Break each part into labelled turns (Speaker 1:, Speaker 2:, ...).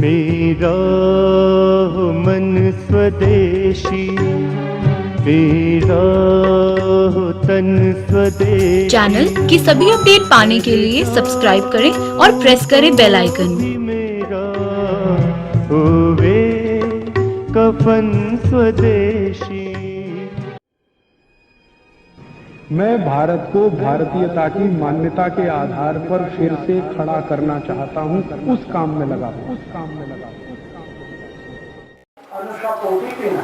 Speaker 1: मेरा हो मन स्वदेशी, मेरा हो तन स्वदेशी।
Speaker 2: चैनल की सभी अपडेट पाने के लिए सब्सक्राइब करें और प्रेस करें बेल आइकन।
Speaker 1: मेरा होवे कफन स्वदेशी।
Speaker 3: मैं भारत को भारतीयता की मान्यता के आधार पर फिर से खड़ा करना चाहता हूं, उस काम में लगा हूं।
Speaker 4: अनुष्का पोटी पीना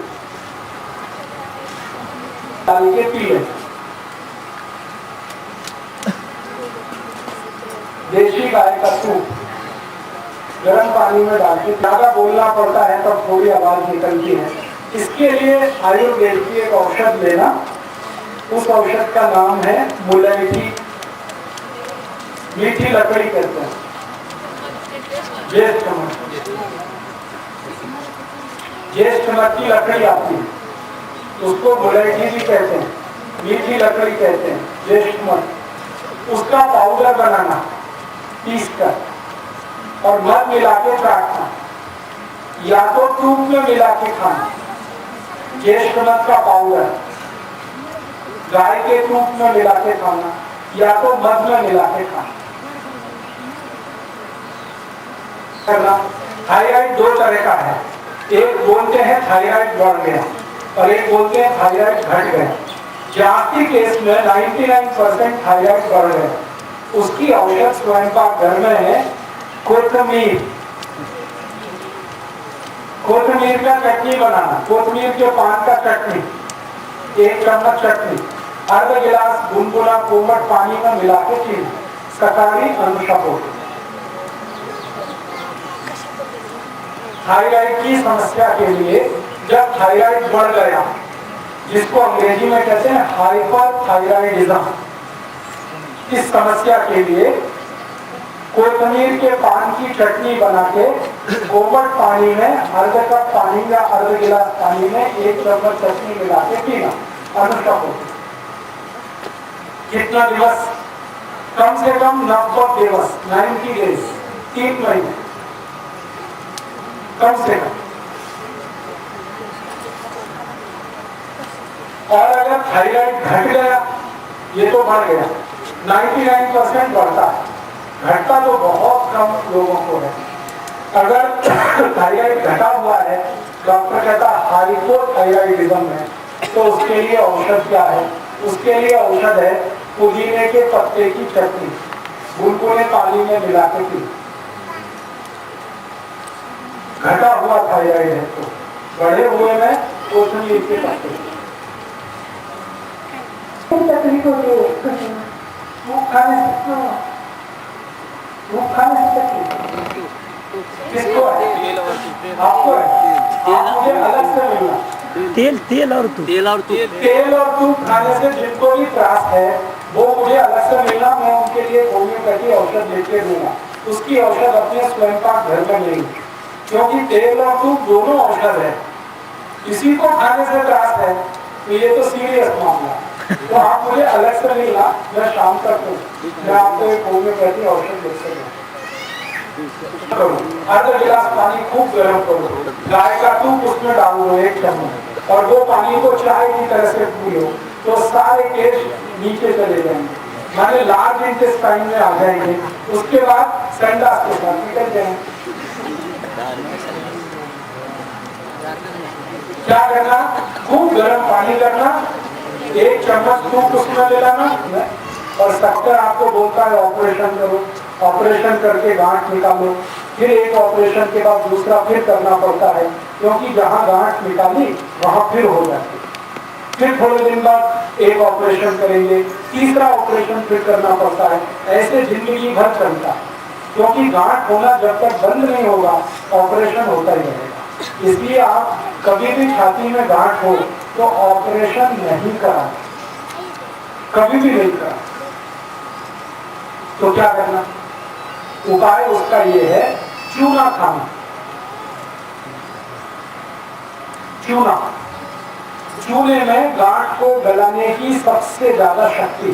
Speaker 4: डाल के पिए। देशी गाय का सूप गर्म पानी में डाल के, ज्यादा बोलना पड़ता है तब थोड़ी आवाज निकलती है। इसके लिए आयुर्वेद की एक औषध लेना। उस औषध का नाम है मुलैठी, मीठी लकड़ी कहते हैं। ज्येष्ठ मठ की लकड़ी आती है, उसको मुलैठी भी कहते हैं, मीठी लकड़ी कहते हैं, ज्येष्ठ मठ। उसका पाउडर बनाना पीस कर और मध मिला के काटना, या तो टूप में मिला के खाना। ज्येष्ठ मठ का पाउडर गाय के टूप में मिला के खाना, या तो मध में मिला के खाना। थायराइड दो तरह का है, एक बोलते हैं थायराइड बढ़ गया और एक बोलते हैं थायराइड घट गया। जाति केस में 99% थायराइड बढ़ गया। उसकी औषध स्वयं पाक घर में है कोथमीर। कोथमीर का चटनी बनाना, कोथमीर के पान का चटनी, 1 चम्मच चटनी, आधा गिलास गुनगुना कोमट पानी में मिला के पीना। सकारी अनुष्का पोटी। थायराइड की समस्या के लिए, जब थायराइड बढ़ गया, जिसको अंग्रेजी में कहते हैं हाइपरथायराइडिज्म, इस समस्या के लिए कोथमीर के पान की चटनी बना के कोमट पानी में आधा कप पानी या आधा गिलास पानी में 1 चम्मच चटनी मिला के पीना। अनुष्का पोटी। कितना दिवस? कम से कम 90 दिवस, 90 डेज, 3 महीने कम से कम। और अगर थायराइड घट गया, ये तो बढ़ गया, 99% बढ़ता है, घटता तो बहुत कम लोगों को है। अगर थायराइड घटा हुआ है, डॉक्टर कहता हाइपोथायराइडिज्म है, तो उसके लिए औषध क्या है? उसके लिए औषध है पुदीने के पत्ते की चटनी, गुनगुने पानी में मिला के पी। घटा हुआ थायराइड है तो, बढ़े हुए में कोथमीर के पत्ते। किसको है? आपको है? आप मुझे अलग से मिलना।
Speaker 5: तेल और
Speaker 4: दूध खाने से जिनको भी त्रास है वो मुझे अलग से मिलना। मैं उनके लिए होम्योपैथी औषध लेके दूंगा। उसकी औषध अपने स्वयं पाक घर में लेंगे, क्योंकि तेल और दूध दोनों औषध है। किसी को खाने से त्रास है तो ये तो सीरियस मामला। तो आप मुझे अलग से मिलना, मैं शाम तक हूँ, मैं आपको एक होम्योपैथी औषध दे सकूँ। आधा गिलास पानी खूब गर्म करो, गाय का दूध उसमें डाल दो 1 चम्मच, और वो पानी को चाय की तरह से पियो तो सारे केश नीचे चले जाएंगे, माने लार्ज इंटेस्टाइन में आ जाएंगे। उसके बाद संडास के साथ निकल जाएंगे। क्या करना? खूब गर्म पानी करना, 1 चम्मच दूध उसमें ले लाना, और डॉक्टर आपको बोलता है ऑपरेशन करो, ऑपरेशन करके गांठ निकालो, फिर एक ऑपरेशन के बाद दूसरा फिर करना पड़ता है, क्योंकि जहां गांठ निकाली वहां फिर हो जाती है। फिर थोड़े दिन बाद एक ऑपरेशन करेंगे, तीसरा ऑपरेशन फिर करना पड़ता है। ऐसे जिंदगी भर चलता है, क्योंकि गांठ होना जब तक बंद नहीं होगा ऑपरेशन होता ही रहेगा। इसलिए आप कभी भी छाती में गांठ हो तो ऑपरेशन नहीं करा, कभी भी नहीं करा। तो क्या करना? उपाय उसका ये है, चूना खाना। चूना, चूने में गांठ को गलाने की सबसे ज्यादा शक्ति।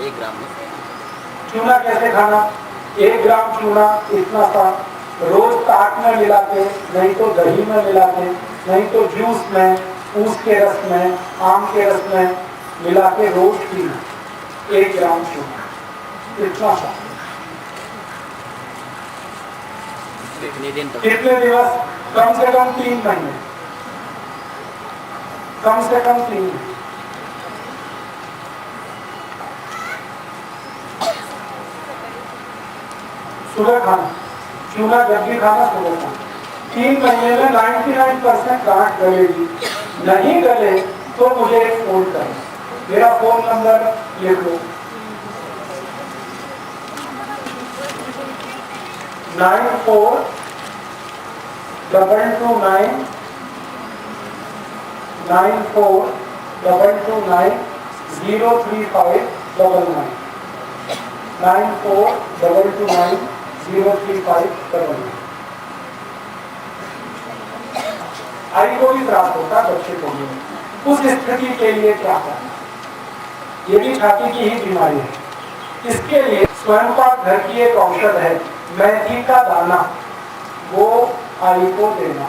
Speaker 5: 1 ग्राम
Speaker 4: चूना कैसे खाना? 1 ग्राम चूना इतना सा रोज काट में मिलाते, नहीं तो दही में मिलाते, नहीं तो जूस में, ऊस के रस में, आम के रस में मिला के रोज पीना 1 ग्राम चूना। इतना सा कितने दिवस? कम से कम 3 महीने, कम से कम 3 महीने। सुबह खाना चूना, जब भी खाना सुबह खाना। 3 महीने में 99% गांठ गलेगी। नहीं गले तो मुझे एक फोन करें, मेरा फोन नंबर लिख लो 942229 03599 942229 आई को भी त्रास होता, बच्चे को भी। उस स्थिति के लिए क्या करना? ये भी छाती की ही बीमारी है। इसके लिए स्वयंपाक घर की एक औषध है, मेथी का दाना, वो आई को देना।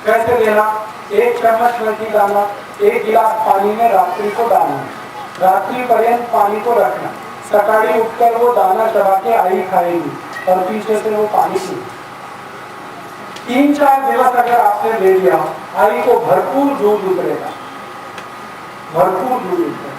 Speaker 4: कैसे देना? 1 चम्मच मेथी दाना 1 गिलास पानी में रात्रि को डालना, रात्रि पर्यंत पानी को रखना। सकाळी उठकर वो दाना चबा के आई खाएगी और पीछे से वो पानी पीएगी। 3-4 दिवस अगर आपने ले लिया, आई को भरपूर दूध उतरेगा, भरपूर दूध उतरेगा।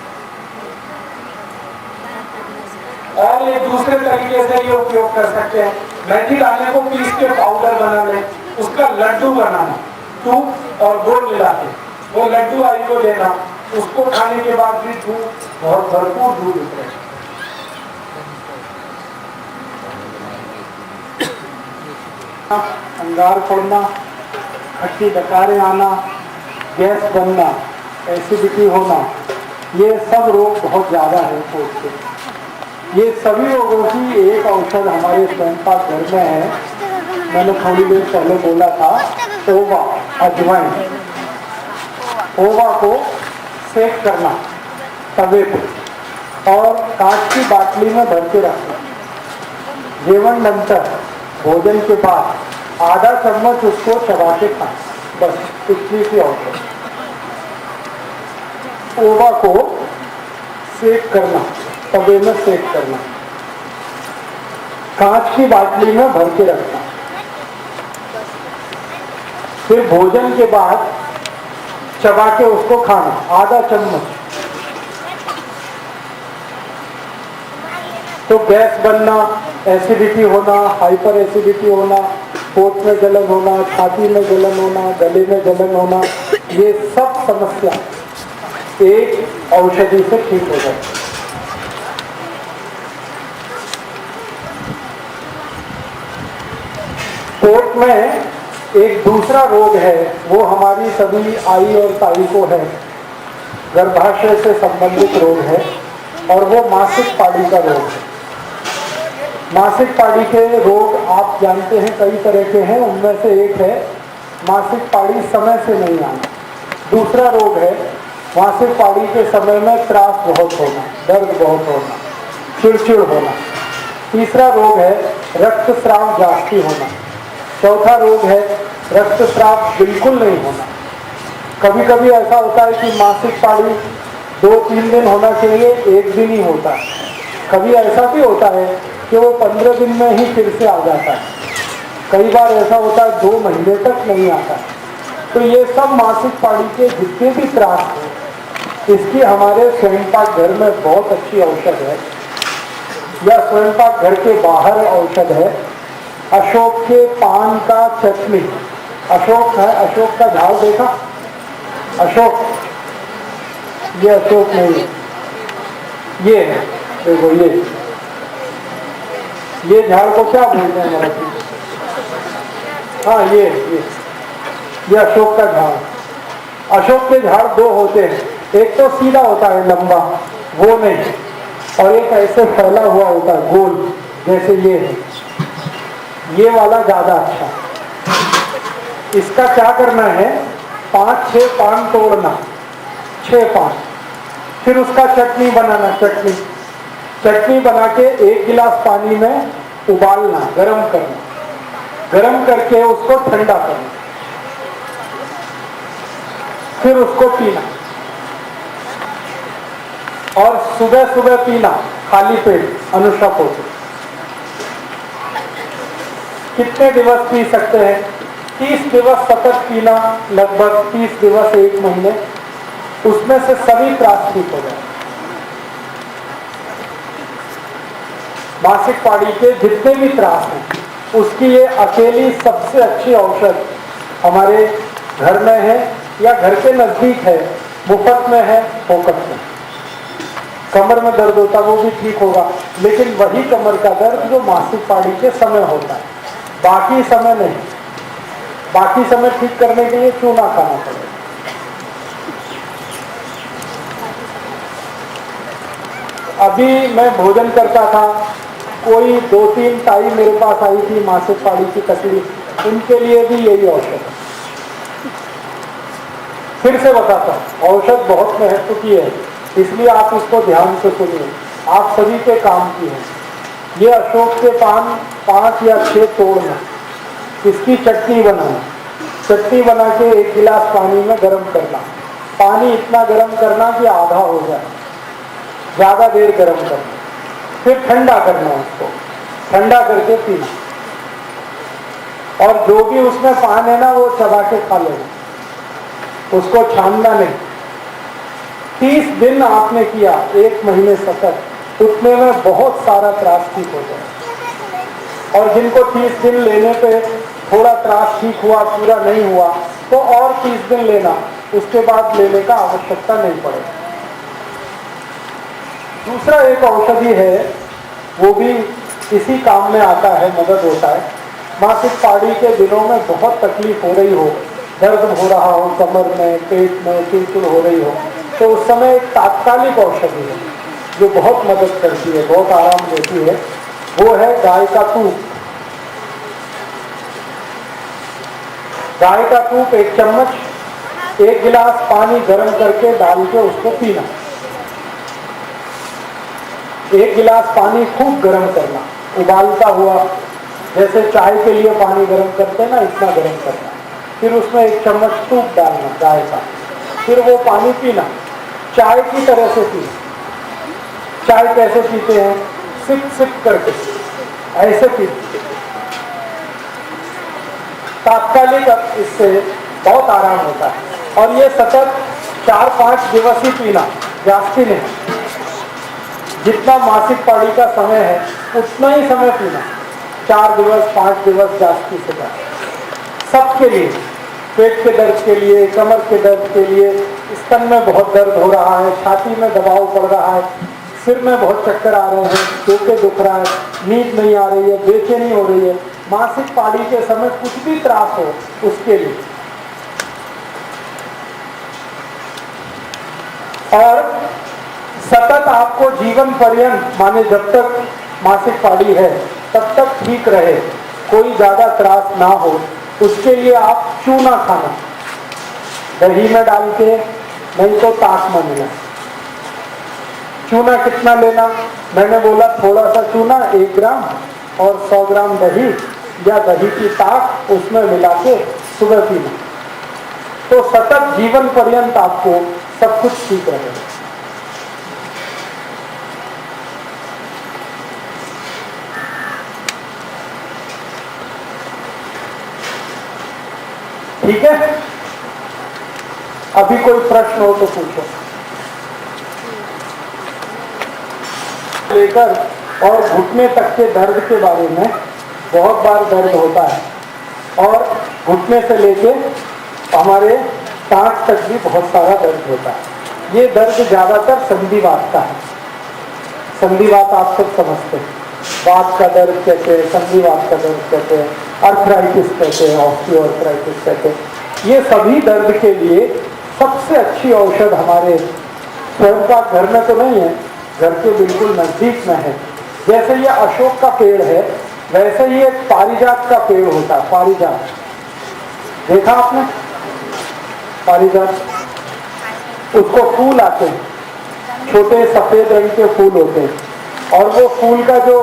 Speaker 4: और एक दूसरे तरीके से ये उपयोग कर सकते हैं, मेथी दाने को पीस के पाउडर बना लें, उसका लड्डू बनाना, दूध और गुड़ मिला के वो लड्डू आई को देना, उसको खाने के बाद भी दूध, बहुत भरपूर दूध उतरेगा। अंगार पड़ना, खट्टी डकारें आना, गैस बनना, एसिडिटी होना, ये सब रोग बहुत ज़्यादा है पेट के। ये सभी रोगों की एक औषध हमारे स्वयंपाक घर में है। मैंने थोड़ी देर पहले बोला था, ओवा, अजवाइन। ओवा को सेक करना तवे पे और कांच की बाटली में भर के रखना। जेवन नंतर, भोजन के बाद आधा चम्मच उसको चबा के खाना, बस इतनी सी औषध। ओवा को सेक करना, तवे में सेक करना, कांच की बाटली में भर के रखना। फिर भोजन के बाद चबा के उसको खाना, आधा चम्मच। तो गैस बनना, एसिडिटी होना, हाइपर एसिडिटी होना, पेट में जलन होना, छाती में जलन होना, गले में जलन होना, ये सब समस्या एक औषधि से ठीक हो जाती है। पेट में एक दूसरा रोग है, वो हमारी सभी आई और ताई को है, गर्भाशय से संबंधित रोग है, और वो मासिक पाड़ी का रोग है। मासिक पाड़ी के रोग आप जानते हैं कई तरह के हैं, उनमें से एक है मासिक पाड़ी समय से नहीं आना। दूसरा रोग है मासिक पाड़ी के समय में त्रास बहुत होना, दर्द बहुत होना, चिड़चिड़ होना। तीसरा रोग है रक्तस्राव जास्ती होना। चौथा रोग है रक्तस्राव बिल्कुल नहीं होना। कभी कभी ऐसा होता है कि मासिक पाड़ी 2-3 दिन होना चाहिए, 1 दिन ही होता है। कभी ऐसा भी होता है कि वो 15 दिन में ही फिर से आ जाता है। कई बार ऐसा होता है 2 महीने तक नहीं आता। तो ये सब मासिक पाड़ी के जितने भी त्रास हैं, इसकी हमारे स्वयंपाक घर में बहुत अच्छी औषध है, या स्वयंपाक घर के बाहर औषध है। अशोक के पान का चटनी, अशोक है, अशोक का झाड़ देखा? अशोक, ये अशोक नहीं है, ये है, देखो ये झाड़ को क्या बोलते हैं मराठी? हाँ, ये अशोक का झाड़। अशोक के झाड़ 2 होते हैं, एक तो सीधा होता है लंबा, वो नहीं, और एक ऐसे फैला हुआ होता है गोल, जैसे ये है। ये वाला ज्यादा अच्छा। इसका क्या करना है, 5-6 पान तोड़ना, 6 पान, फिर उसका चटनी बनाना। चटनी बना के 1 गिलास पानी में उबालना, गरम करना, गरम करके उसको ठंडा करना, फिर उसको पीना। और सुबह सुबह पीना खाली पेट अनुशप होते। कितने दिवस पी सकते हैं? 30 दिवस सतत पीना, लगभग 30 दिवस 1 महीने, उसमें से सभी त्रास ठीक हो जाए। मासिक पाड़ी के जितने भी त्रास हैं उसकी ये अकेली सबसे अच्छी औषध हमारे घर में है या घर के नजदीक है, मुफ्त में है, फोकट में। कमर में दर्द होता वो भी ठीक होगा, लेकिन वही कमर का दर्द जो मासिक पाड़ी के समय होता है, बाकी समय नहीं। बाकी समय ठीक करने के लिए चूना खाना पड़ेगा। अभी मैं भोजन करता था, कोई 2-3 ताई मेरे पास आई थी मासिक पाड़ी की तकलीफ, उनके लिए भी यही औषध है। फिर से बताता हूँ, औषध बहुत महत्व की है, इसलिए आप उसको ध्यान से सुनिए, आप सभी के काम की है। ये अशोक के पान 5 या 6 तोड़ना, इसकी चटनी बनाना, चटनी बना के 1 गिलास पानी में गर्म करना, पानी इतना गर्म करना कि आधा हो जाए, ज्यादा देर गर्म करना, फिर ठंडा करना, उसको ठंडा करके पीना। और जो भी उसमें पान है ना वो चबा के खा लेना, उसको छानना नहीं। 30 दिन आपने किया, 1 महीने सतत, उतने में बहुत सारा त्रास ठीक हो जाए। और जिनको 30 दिन लेने पे थोड़ा त्रास ठीक हुआ, पूरा नहीं हुआ, तो और 30 दिन लेना, उसके बाद लेने का आवश्यकता नहीं पड़ेगा। दूसरा एक औषधि है, वो भी इसी काम में आता है, मदद होता है। मासिक पाड़ी के दिनों में बहुत तकलीफ हो रही हो, दर्द हो रहा हो कमर में, पेट में, चिड़चिड़ हो रही हो, तो उस समय एक तात्कालिक औषधि है जो बहुत मदद करती है, बहुत आराम देती है, वो है गाय का दूध। गाय का दूध 1 चम्मच, 1 गिलास पानी गर्म करके डाल के उसको पीना। 1 गिलास पानी खूब गर्म करना, उबालता हुआ, जैसे चाय के लिए पानी गर्म करते हैं ना, इतना गर्म करना। फिर उसमें 1 चम्मच दूध डालना गाय का, फिर वो पानी पीना, चाय की तरह से पीना। चाय कैसे पीते हैं? सिप सिप करके, ऐसे पीते। तात्कालिक इससे बहुत आराम होता है। और ये सतत 4-5 दिवस ही पीना, जास्ती नहीं। जितना मासिक पाड़ी का समय है उतना ही समय पीना, 4 दिवस 5 दिवस जास्ती से ज्यादा। सबके लिए, पेट के दर्द के लिए, कमर के दर्द के लिए, स्तन में बहुत दर्द हो रहा है, छाती में दबाव पड़ रहा है, सिर में बहुत चक्कर आ रहे हैं, टोके दुख रहा है, नींद नहीं आ रही है, बेचैनी हो रही है, मासिक पाड़ी के समय कुछ भी त्रास हो, उसके लिए। और सतत आपको जीवन पर्यंत, माने जब तक मासिक पाड़ी है तब तक ठीक रहे, कोई ज्यादा त्रास ना हो, उसके लिए आप चूना खाना, दही में डाल के, नहीं तो ताक में मिला। चूना कितना लेना? मैंने बोला थोड़ा सा चूना 1 ग्राम और 100 ग्राम दही या दही की ताक उसमें मिला के सुबह पीना, तो सतत जीवन पर्यंत आपको सब कुछ ठीक रहेगा। ठीक है, अभी कोई प्रश्न हो तो पूछो। लेकर और घुटने तक के दर्द के बारे में, बहुत बार दर्द होता है, और घुटने से लेके हमारे टांग तक भी बहुत सारा दर्द होता है। ये दर्द ज्यादातर संधिवात का है। संधिवात आप सब समझते हैं, बात का दर्द कहते हैं, संधिवात का दर्द कहते हैं, आर्थराइटिस कहते हैं, ऑस्टियोआर्थराइटिस कहते हैं। ये सभी दर्द के लिए सबसे अच्छी औषध हमारे स्वयं का घर में तो नहीं है, घर के बिल्कुल नजदीक में है। जैसे ये अशोक का पेड़ है, वैसे ही एक पारिजात का पेड़ होता है। पारिजात देखा आपने? पारिजात, उसको फूल आते हैं, छोटे सफेद रंग के फूल होते हैं, और वो फूल का जो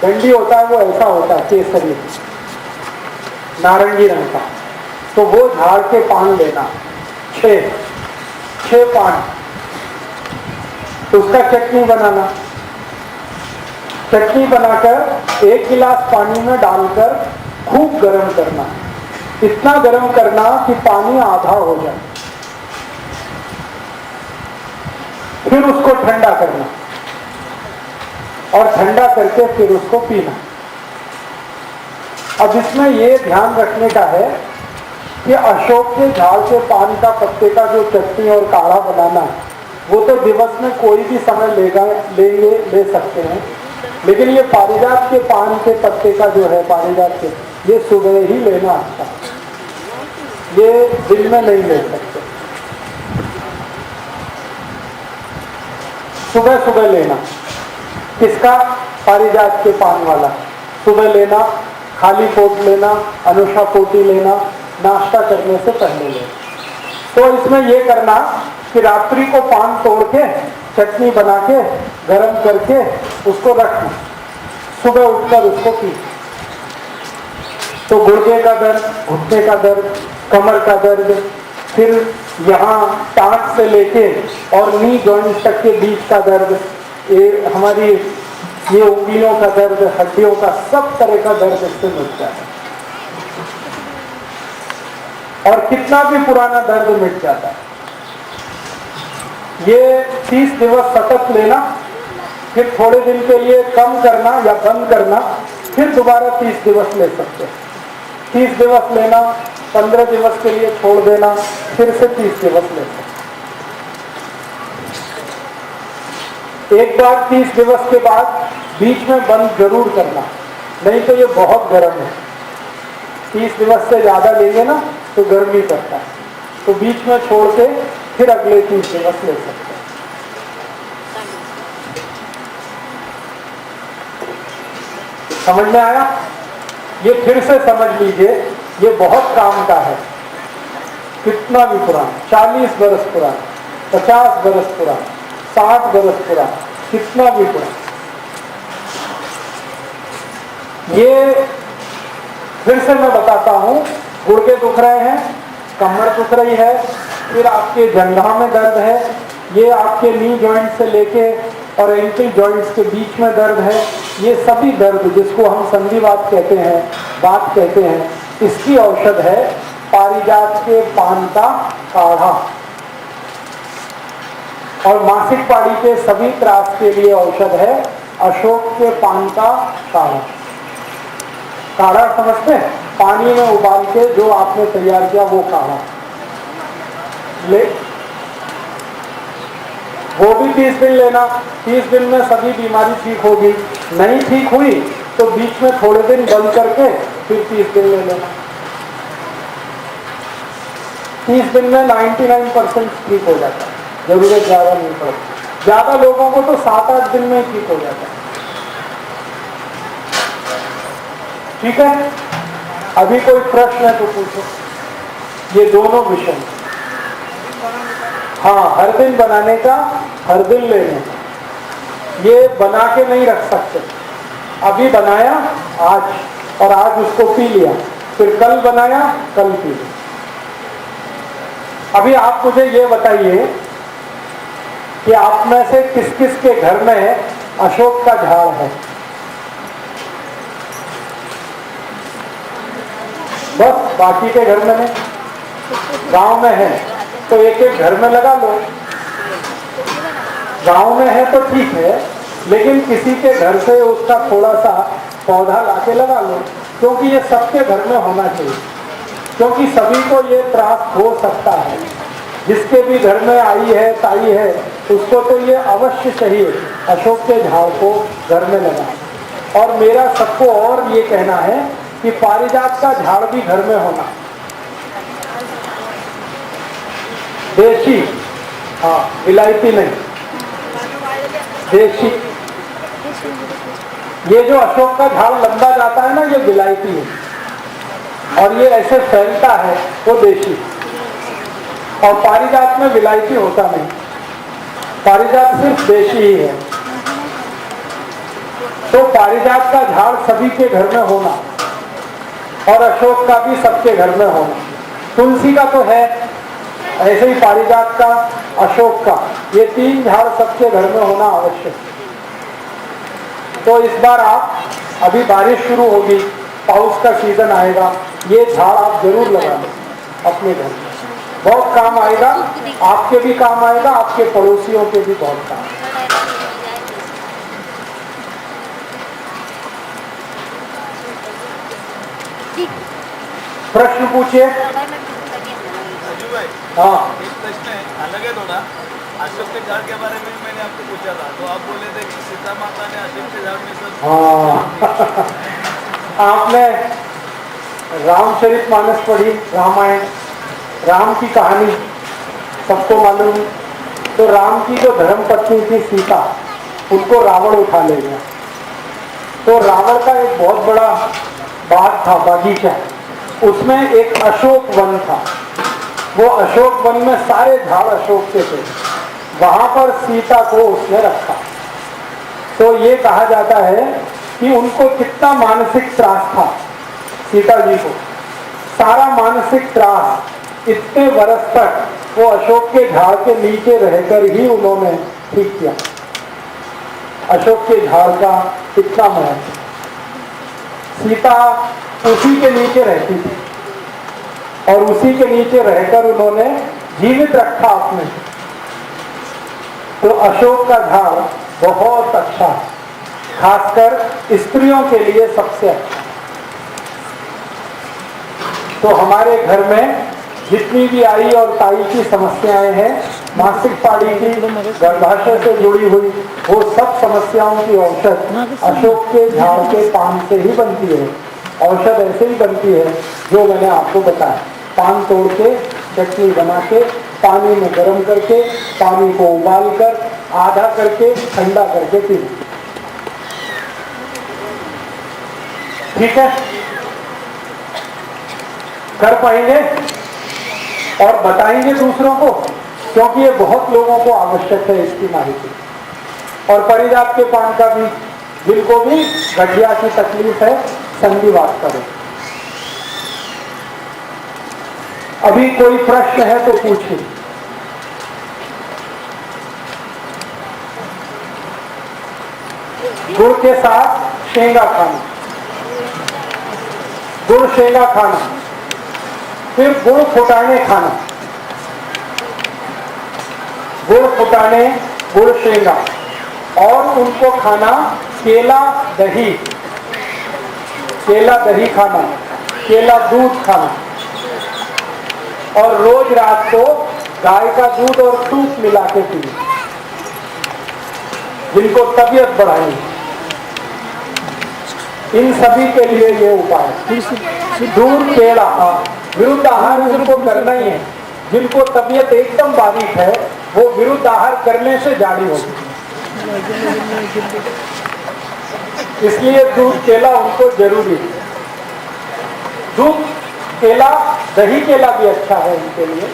Speaker 4: डंडी होता है वो ऐसा होता है, केसरी नारंगी रंग का। तो वो झाड़ के पान लेना, 6 पान, तो उसका चटनी बनाना। चटनी बनाकर 1 गिलास पानी में डालकर खूब गर्म करना, इतना गर्म करना कि पानी आधा हो जाए, फिर उसको ठंडा करना और ठंडा करके फिर उसको पीना। अब इसमें ये ध्यान रखने का है कि अशोक के झाड़ के पान का पत्ते का जो चटनी और काढ़ा बनाना है वो तो दिवस में कोई भी समय ले सकते हैं, लेकिन ये पारिजात के पान के पत्ते का जो है, पारिजात के, ये सुबह ही लेना अच्छा है, ये दिन में नहीं ले सकते, सुबह सुबह लेना। किसका? पारिजात के पान वाला सुबह लेना, खाली पोट लेना, अनुषा पोटी लेना, नाश्ता करने से पहले लेना। तो इसमें ये करना कि रात्रि को पान तोड़ के चटनी बना के गरम करके उसको रखना, सुबह उठकर उसको पी। तो गुर्दे का दर्द, घुटने का दर्द, कमर का दर्द, फिर यहाँ टांग से लेके और नी जॉइंट तक के बीच का दर्द, ये हमारी ये उंगलियों का दर्द, हड्डियों का, सब तरह का दर्द इससे मिट जाता है। और कितना भी पुराना दर्द मिट जाता है। ये 30 दिवस सतत लेना, फिर थोड़े दिन के लिए कम करना या बंद करना, फिर दोबारा 30 दिवस ले सकते हैं। 30 दिवस लेना, 15 दिवस के लिए छोड़ देना, फिर से 30 दिवस ले सकते। एक बार 30 दिवस के बाद बीच में बंद जरूर करना, नहीं तो ये बहुत गर्म है। 30 दिवस से ज्यादा लेंगे ना तो गर्मी करता है, तो बीच में छोड़ के फिर अगले 30 दिवस ले सकते हैं। समझ में आया? ये फिर से समझ लीजिए, ये बहुत काम का है। कितना भी पुराना, 40 बरस पुराना, 50 बरस पुराना, 60 बरस पुराना, कितना भी पुराना, ये फिर से मैं बताता हूं। गुर्दे दुख रहे हैं, कमर दुख रही है, फिर आपके जंघा में दर्द है, ये आपके नी जॉइंट से लेके और एंकल जॉइंट्स के बीच में दर्द है, ये सभी दर्द जिसको हम संधिवात कहते हैं, बात कहते हैं, इसकी औषध है पारिजात के पान का काढ़ा। और मासिक पाड़ी के सभी त्रास के लिए औषध है अशोक के पान का काढ़ा। काढ़ा समझते हैं? पानी में उबाल के जो आपने तैयार किया वो काढ़ा ले, वो भी 30 दिन लेना। 30 दिन में सभी बीमारी ठीक होगी, नहीं ठीक हुई तो बीच में थोड़े दिन बंद करके फिर 30 दिन ले लेना। 30 दिन में 99% ठीक हो जाता है, जरूरत ज्यादा नहीं पड़ती। ज्यादा लोगों को तो 7-8 दिन में ठीक हो जाता है। ठीक है, अभी कोई प्रश्न है तो पूछो। ये दोनों विषय, हाँ, हर दिन बनाने का, हर दिन लेने का, ये बना के नहीं रख सकते। अभी बनाया आज और आज उसको पी लिया, फिर कल बनाया कल पी लिया। अभी आप मुझे ये बताइए कि आप में से किस किस के घर में अशोक का झाड़ है? बस, बाकी के घर में नहीं। गांव में है तो एक एक घर में लगा लो। गांव में है तो ठीक है, लेकिन किसी के घर से उसका थोड़ा सा पौधा लाके लगा लो, क्योंकि ये सबके घर में होना चाहिए, क्योंकि सभी को ये त्रास हो सकता है। जिसके भी घर में आई है, ताई है, उसको तो ये अवश्य चाहिए अशोक के झाड़ को घर में लगाना। और मेरा सबको और ये कहना है कि पारिजात का झाड़ भी घर में होना, देशी, हाँ, इलायची नहीं, देशी। ये जो अशोक का झाड़ लंबा जाता है ना, ये विलायती है, और ये ऐसे फैलता है, वो देशी। और पारिजात में विलायती होता नहीं, पारिजात सिर्फ देशी ही है। तो पारिजात का झाड़ सभी के घर में होना और अशोक का भी सबके घर में होना, तुलसी का तो है, ऐसे ही पारिजात का, अशोक का, ये 3 झाड़ सबके घर में होना आवश्यक। तो इस बार आप, अभी बारिश शुरू होगी, पाउस का सीजन आएगा, ये झाड़ आप जरूर लगा लें अपने घर में, बहुत काम आएगा, आपके भी काम आएगा, आपके पड़ोसियों के भी बहुत काम आएगा। प्रश्न पूछिए। हाँ,
Speaker 5: एक प्रश्न है, अलग है थोड़ा। अशोक के झाड़ के बारे में मैंने आपको पूछा था, तो आप बोले थे कि सीता माता ने अशोक के झाड़ में सब।
Speaker 4: हाँ आपने रामचरितमानस पढ़ी, रामायण, राम की कहानी सबको मालूम। तो राम की जो धर्मपत्नी थी सीता, उनको रावण उठा ले गया। तो रावण का एक बहुत बड़ा बाग था, बागीचा, उसमें एक अशोक वन था। वो अशोक वन में सारे झाड़ अशोक के थे, वहां पर सीता को उसने रखा। तो ये कहा जाता है कि उनको कितना मानसिक त्रास था सीता जी को, सारा मानसिक त्रास इतने वर्ष तक वो अशोक के झाड़ के नीचे रहकर ही उन्होंने ठीक किया। अशोक के झाड़ का कितना महत्व, सीता उसी के नीचे रहती थी और उसी के नीचे रहकर उन्होंने जीवित रखा अपने। तो अशोक का झाड़ बहुत अच्छा है, खासकर स्त्रियों के लिए सबसे अच्छा। तो हमारे घर में जितनी भी आई और ताई की समस्याएं हैं, मासिक पाली की, गर्भाशय से जुड़ी हुई, वो सब समस्याओं की औषध अशोक के झाड़ के पान से ही बनती है। औषध ऐसे ही बनती है जो मैंने आपको बताया, पान तोड़ के, चटनी बना के, पानी में गर्म करके, पानी को उबाल कर, आधा करके, ठंडा करके पीना। ठीक है, कर पाएंगे और बताएंगे दूसरों को, क्योंकि ये बहुत लोगों को आवश्यक है इसकी माहिती। और पारिजात के पान का भी, जिनको भी गठिया की तकलीफ है, संधिवात करें। अभी कोई प्रश्न है तो पूछिए। गुड़ के साथ शेंगा खाना, गुड़ शेंगा खाना, फिर गुड़ फुटाने खाना, गुड़ फुटाने, गुड़ शेंगा, और उनको खाना केला दही, केला दही खाना, केला दूध खाना, और रोज रात को गाय का दूध और सूप मिला के पीना। जिनको तबीयत बढ़ाई, इन सभी के लिए ये उपाय। दूध, केला, विरुद्ध आहार जिनको करना ही है, जिनको तबीयत एकदम बारीक है, वो विरुद्ध आहार करने से जारी होगी, इसलिए दूध केला उनको जरूरी है। दूध केला, दही केला भी अच्छा है उनके लिए,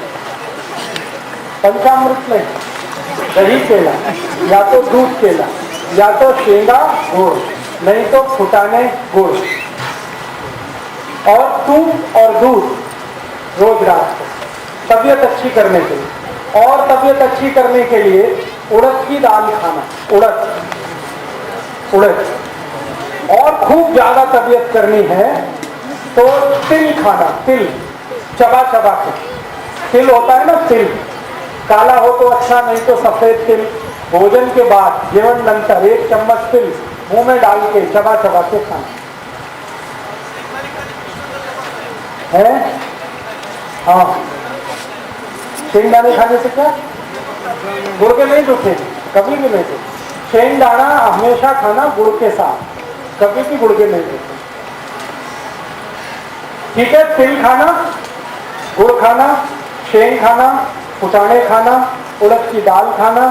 Speaker 4: पंचामृत नहीं, दही केला, या तो दूध केला, या तो शेंगा गुड़, नहीं तो फुटाने गुड़, और दूध और दूध रोज रात को, तबीयत अच्छी करने के लिए। और तबीयत अच्छी करने के लिए उड़द की दाल खाना, उड़द। और खूब ज्यादा तबीयत करनी है तो तिल खाना, तिल चबा चबा के, तिल होता है ना, तिल काला हो तो अच्छा, नहीं तो सफेद तिल। भोजन के बाद जीवन नंतर 1 चम्मच तिल मुंह में डाल के चबा चबा के खाना है। हाँ, शेंगदाने खाने से क्या गुड़ के नहीं दुखे, कभी भी नहीं दुखे। शेंगदाना हमेशा खाना गुड़ के साथ, कभी भी गुड़ के नहीं दुखे। ठीक है, तिल खाना, गुड़ खाना, शेंग खाना, फुटाने खाना, उड़द की दाल खाना,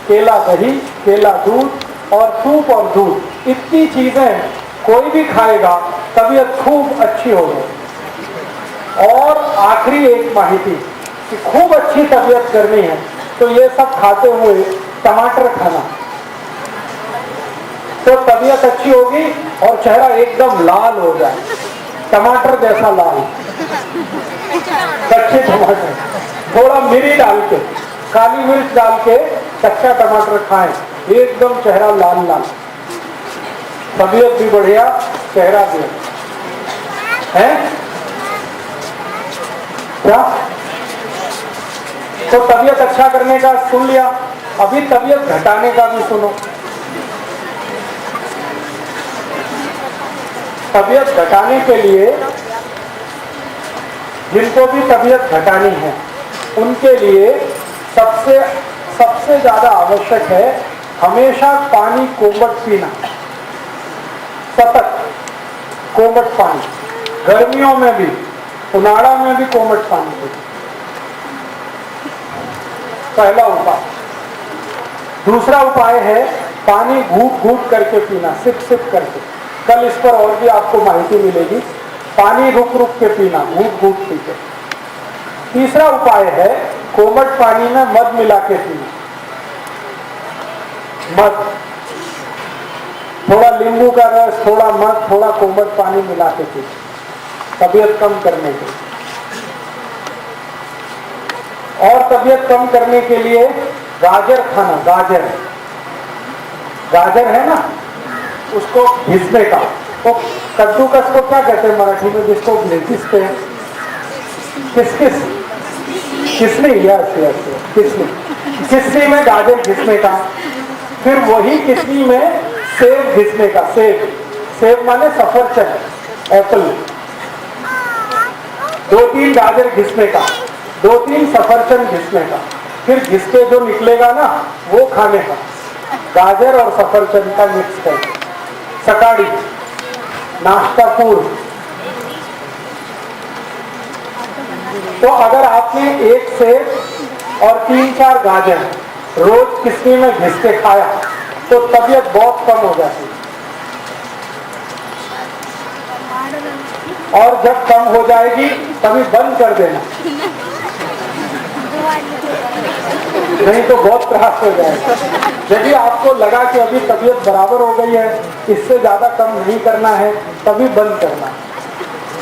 Speaker 4: केला दही, केला दूध, और सूप और दूध, इतनी चीजें कोई भी खाएगा तबीयत खूब अच्छी हो जाएगी। और आखिरी एक माहिती कि खूब अच्छी तबीयत करनी है तो ये सब खाते हुए टमाटर खाना, तो तबीयत अच्छी होगी और चेहरा एकदम लाल हो जाए, टमाटर जैसा लाल, कच्चे टमाटर, थोड़ा मिर्च डाल के, काली मिर्च डाल के कच्चा टमाटर खाएं, एकदम चेहरा लाल लाल, तबीयत भी बढ़िया, चेहरा भी है क्या? तो तबीयत अच्छा करने का सुन लिया, अभी तबीयत घटाने का भी सुनो। तबीयत घटाने के लिए जिनको भी तबीयत घटानी है उनके लिए सबसे ज्यादा आवश्यक है हमेशा पानी कोमट पीना, सतत कोमट पानी, गर्मियों में भी, उनाड़ा में भी कोमट पानी पीना, पहला उपाय। दूसरा उपाय है पानी घूट घूट करके पीना, सिप सिप करके। कल इस पर और भी आपको माहिती मिलेगी। पानी रुक रुक के पीना, घूट घूट पी के। तीसरा उपाय है कोमट पानी में मध मिला के पीना, मध, थोड़ा नींबू का रस, थोड़ा मध, थोड़ा कोमट पानी मिला के पीना, तबीयत कम करने के लिए। और तबीयत कम करने के लिए गाजर खाना, गाजर है ना, उसको घिसने का। तो कद्दूकस को क्या कहते हैं मराठी में, जिसको घिसते हैं? किसनी, किसनी में गाजर घिसने का। फिर वही किसनी में सेब घिसने का, सेब माने सफरचंद, एप्पल। 2-3 गाजर घिसने का, 2-3 सफरचंद घिसने का, फिर घिसके जो निकलेगा ना वो खाने का, गाजर और सफरचंद का मिक्स करके। सकाड़ी, नाश्ता पूर्व। तो अगर आपने 1 सेब और 3-4 गाजर रोज किसनी में घिस के खाया तो तबीयत बहुत कम हो जाती है। और जब कम हो जाएगी तभी बंद कर देना, नहीं तो बहुत त्रास हो जाएगा। यदि आपको लगा कि अभी तबीयत बराबर हो गई है, इससे ज्यादा कम नहीं करना है, तभी बंद करना।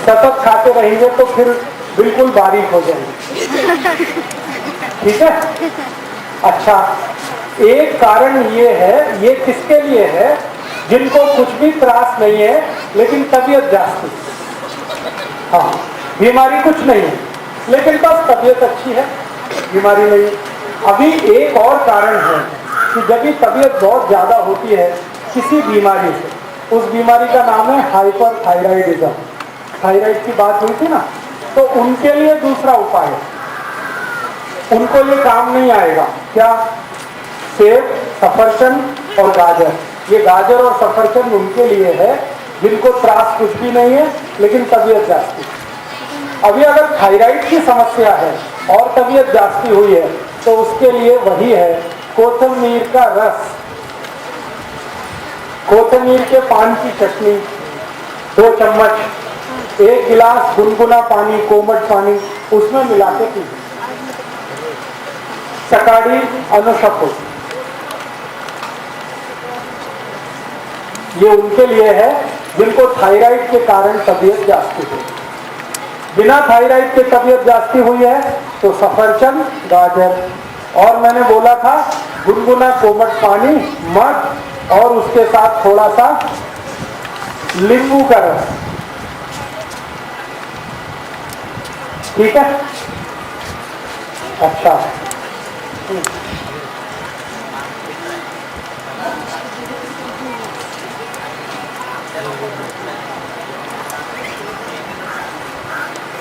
Speaker 4: सतत खाते रहेंगे तो फिर बिल्कुल बारीक हो जाएंगे। ठीक है? अच्छा, एक कारण ये है, ये किसके लिए है? जिनको कुछ भी त्रास नहीं है लेकिन तबीयत जाती, हाँ, बीमारी कुछ नहीं है लेकिन बस तबीयत अच्छी है, बीमारी नहीं। अभी एक और कारण है कि जब भी तबीयत बहुत ज्यादा होती है किसी बीमारी से, उस बीमारी का नाम है हाइपरथायराइडिज्म। थायराइड की बात हुई थी ना, तो उनके लिए दूसरा उपाय है, उनको ये काम नहीं आएगा। क्या? सेब, सफरचंद और गाजर। ये गाजर और सफरचंद उनके लिए है जिनको त्रास कुछ भी नहीं है लेकिन तबीयत जाती है। अभी अगर थायराइड की समस्या है और तबीयत जाती हुई है तो उसके लिए वही है कोथिंबीर का रस, कोथिंबीर के पान की चटनी 2 चम्मच, 1 गिलास गुनगुना पानी, कोमट पानी, उसमें मिला के पी। सकाड़ी अनुशको, ये उनके लिए है जिनको थायराइड के कारण तबीयत जाती है। बिना थायराइड के तबीयत जाती हुई है तो सफरचंद, गाजर, और मैंने बोला था गुनगुना कोमट पानी, मध और उसके साथ थोड़ा सा नींबू का रस। ठीक है? अच्छा,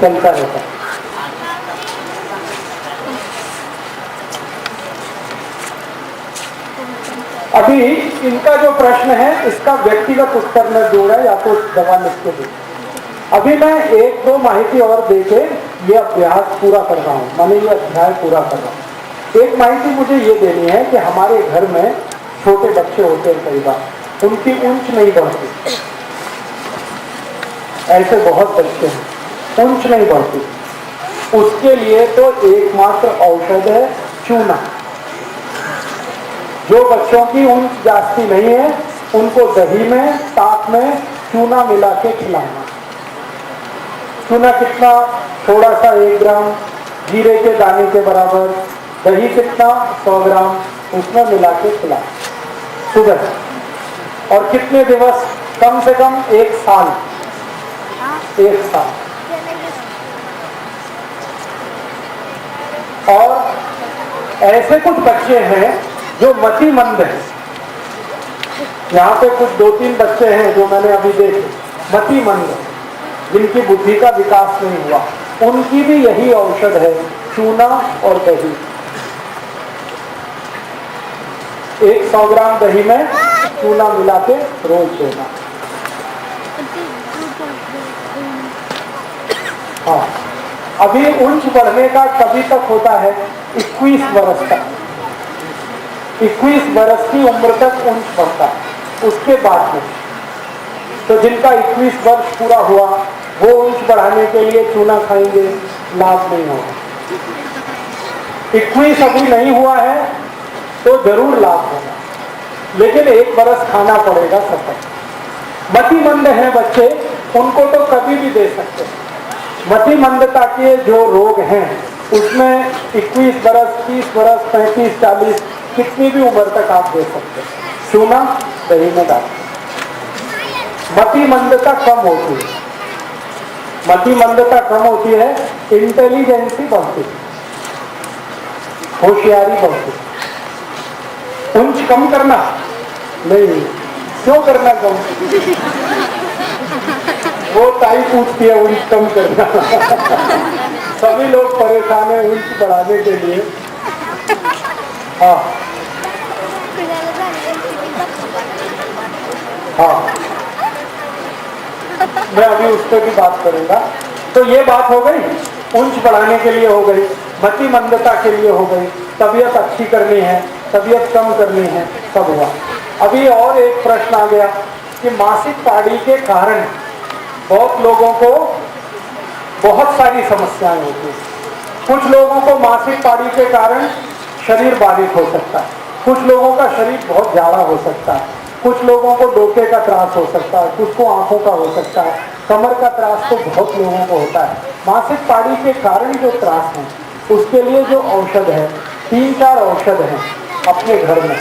Speaker 4: चलता रहता। अभी इनका जो प्रश्न है इसका व्यक्तिगत उत्तर में दूंगा या तो दवा लिख के दूँ। अभी मैं 1-2 माहिती और देके ये अभ्यास पूरा कर रहा हूँ, मैंने ये अध्याय पूरा कर रहा हूँ। एक माहिती मुझे ये देनी है कि हमारे घर में छोटे बच्चे होते हैं, कई बार उनकी ऊंच नहीं बढ़ती, ऐसे बहुत बच्चे हैं ऊंच नहीं बढ़ती। उसके लिए तो एकमात्र औषध है चूना। जो बच्चों की ऊंच जाती नहीं है उनको दही में साथ में चूना मिला के खिलाना। चूना कितना? थोड़ा सा 1 ग्राम, जीरे के दाने के बराबर, दही कितना? 100 ग्राम, उसमें मिला के खिलाना सुबह। और कितने दिवस? कम से कम 1 साल। 1 साल। और ऐसे कुछ बच्चे हैं जो मतिमंद हैं। यहाँ पे कुछ 2-3 बच्चे हैं जो मैंने अभी देखे, मतिमंद, जिनकी बुद्धि का विकास नहीं हुआ, उनकी भी यही औषध है, चूना और दही। 100 ग्राम दही में चूना मिला के रोज देना। हाँ, अभी उंच बढ़ने का कभी तक होता है? 21 वर्ष तक। 21 वर्ष की उम्र तक उंच बढ़ता है। उसके बाद में तो जिनका 21 वर्ष पूरा हुआ वो उंच बढ़ाने के लिए चूना खाएंगे, लाभ नहीं होगा। 21 अभी नहीं हुआ है तो जरूर लाभ होगा, लेकिन 1 बरस खाना पड़ेगा सफल। मतिमंद हैं बच्चे, उनको तो कभी भी दे सकते हैं। मतिमंदता के जो रोग हैं उसमें 21 बरस, 30 बरस, 35, 40, कितनी भी उम्र तक आप दे सकते हैं। चूना दही में डाल। मतिमंदता कम होती है, मतिमंदता कम होती है, इंटेलिजेंसी बढ़ती है, होशियारी बढ़ती है। उंच कम करना नहीं, क्यों करना कम? वो ताई पूछती है उंच कम करना। सभी लोग परेशान है उंच बढ़ाने के लिए। हाँ हाँ, मैं अभी उस पर भी बात करूंगा। तो ये बात हो गई, उंच बढ़ाने के लिए हो गई, मतिमंदता के लिए हो गई, तबीयत अच्छी करनी है, तबीयत कम करनी है, सब हुआ। अभी और एक प्रश्न आ गया कि मासिक पाड़ी के कारण बहुत लोगों को बहुत सारी समस्याएं होती हैं। कुछ लोगों को मासिक पाड़ी के कारण शरीर बारीक हो सकता है, कुछ लोगों का शरीर बहुत जाड़ा हो सकता है, कुछ लोगों को डोके का त्रास हो सकता है, कुछ को आंखों का हो सकता है, कमर का त्रास तो बहुत लोगों को होता है। मासिक पाड़ी के कारण जो त्रास है उसके लिए जो औषध है, 3-4 औषध हैं अपने घर में।